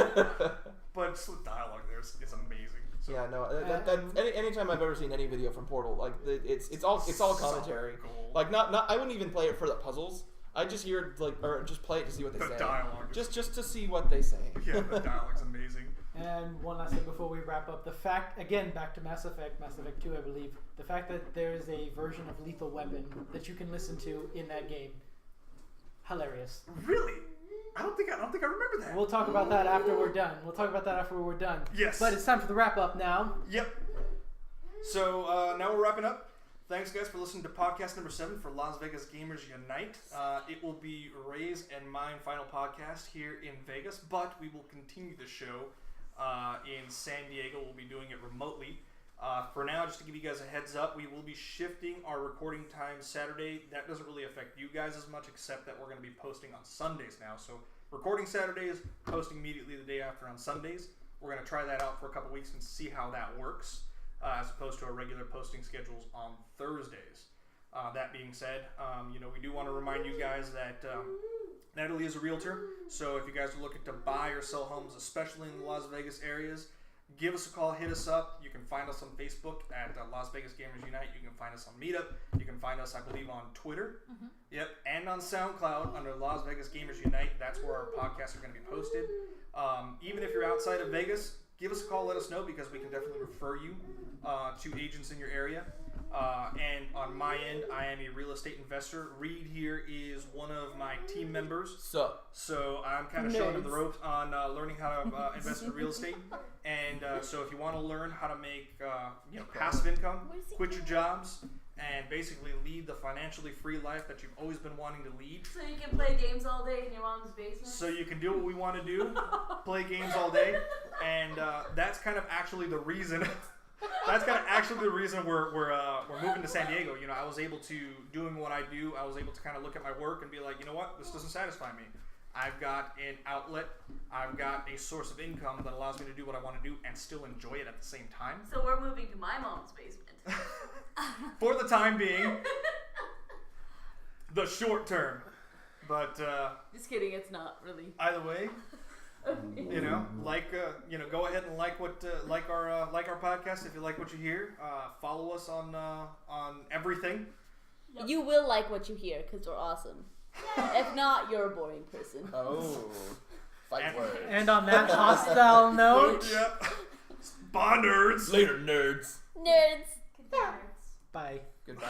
But just the dialogue there is amazing. So, yeah, no. Anytime I've ever seen any video from Portal, like it's all commentary. So cool. Like not I wouldn't even play it for the puzzles. I just hear or just play it to see what they say. The dialogue. Just to see what they say. Yeah, the dialogue's amazing. And one last thing before we wrap up. The fact, again, back to Mass Effect 2, I believe. The fact that there is a version of Lethal Weapon that you can listen to in that game. Hilarious. Really? I don't think I remember that. We'll talk about that after we're done. Yes. But it's time for the wrap up now. Yep. So now we're wrapping up. Thanks, guys, for listening to podcast number 7 for Las Vegas Gamers Unite. It will be Ray's and mine final podcast here in Vegas, but we will continue the show in San Diego. We'll be doing it remotely. For now, just to give you guys a heads up, we will be shifting our recording time Saturday. That doesn't really affect you guys as much, except that we're going to be posting on Sundays now. So recording Saturdays, posting immediately the day after on Sundays. We're going to try that out for a couple weeks and see how that works. As opposed to our regular posting schedules on Thursdays. That being said, we do want to remind you guys that Natalie is a realtor, so if you guys are looking to buy or sell homes, especially in the Las Vegas areas, give us a call, hit us up. You can find us on Facebook at Las Vegas Gamers Unite. You can find us on Meetup. You can find us, I believe, on Twitter. Mm-hmm. Yep, and on SoundCloud under Las Vegas Gamers Unite. That's where our podcasts are going to be posted. Even if you're outside of Vegas, give us a call, let us know, because we can definitely refer you to agents in your area. And on my end, I am a real estate investor. Reed here is one of my team members. So I'm kind of showing him the ropes on learning how to invest in real estate. And so if you want to learn how to make passive income, quit your jobs, and basically lead the financially free life that you've always been wanting to lead. So you can play games all day in your mom's basement? So you can do what we want to do, play games all day, and that's kind of actually the reason. That's kind of actually the reason we're moving to San Diego. I was able to, doing what I do, I was able to kind of look at my work and be like, you know what, this doesn't satisfy me. I've got an outlet, I've got a source of income that allows me to do what I want to do and still enjoy it at the same time. So we're moving to my mom's basement. For the time being. The short term. But just kidding, it's not really. Either way, go ahead and like our podcast if you like what you hear. Follow us on everything. Yep. You will like what you hear because we're awesome. If not, you're a boring person. Oh, fight words. And on that hostile note, Bye, nerds. Later, nerds. Nerds. Good nerds. Bye. Goodbye.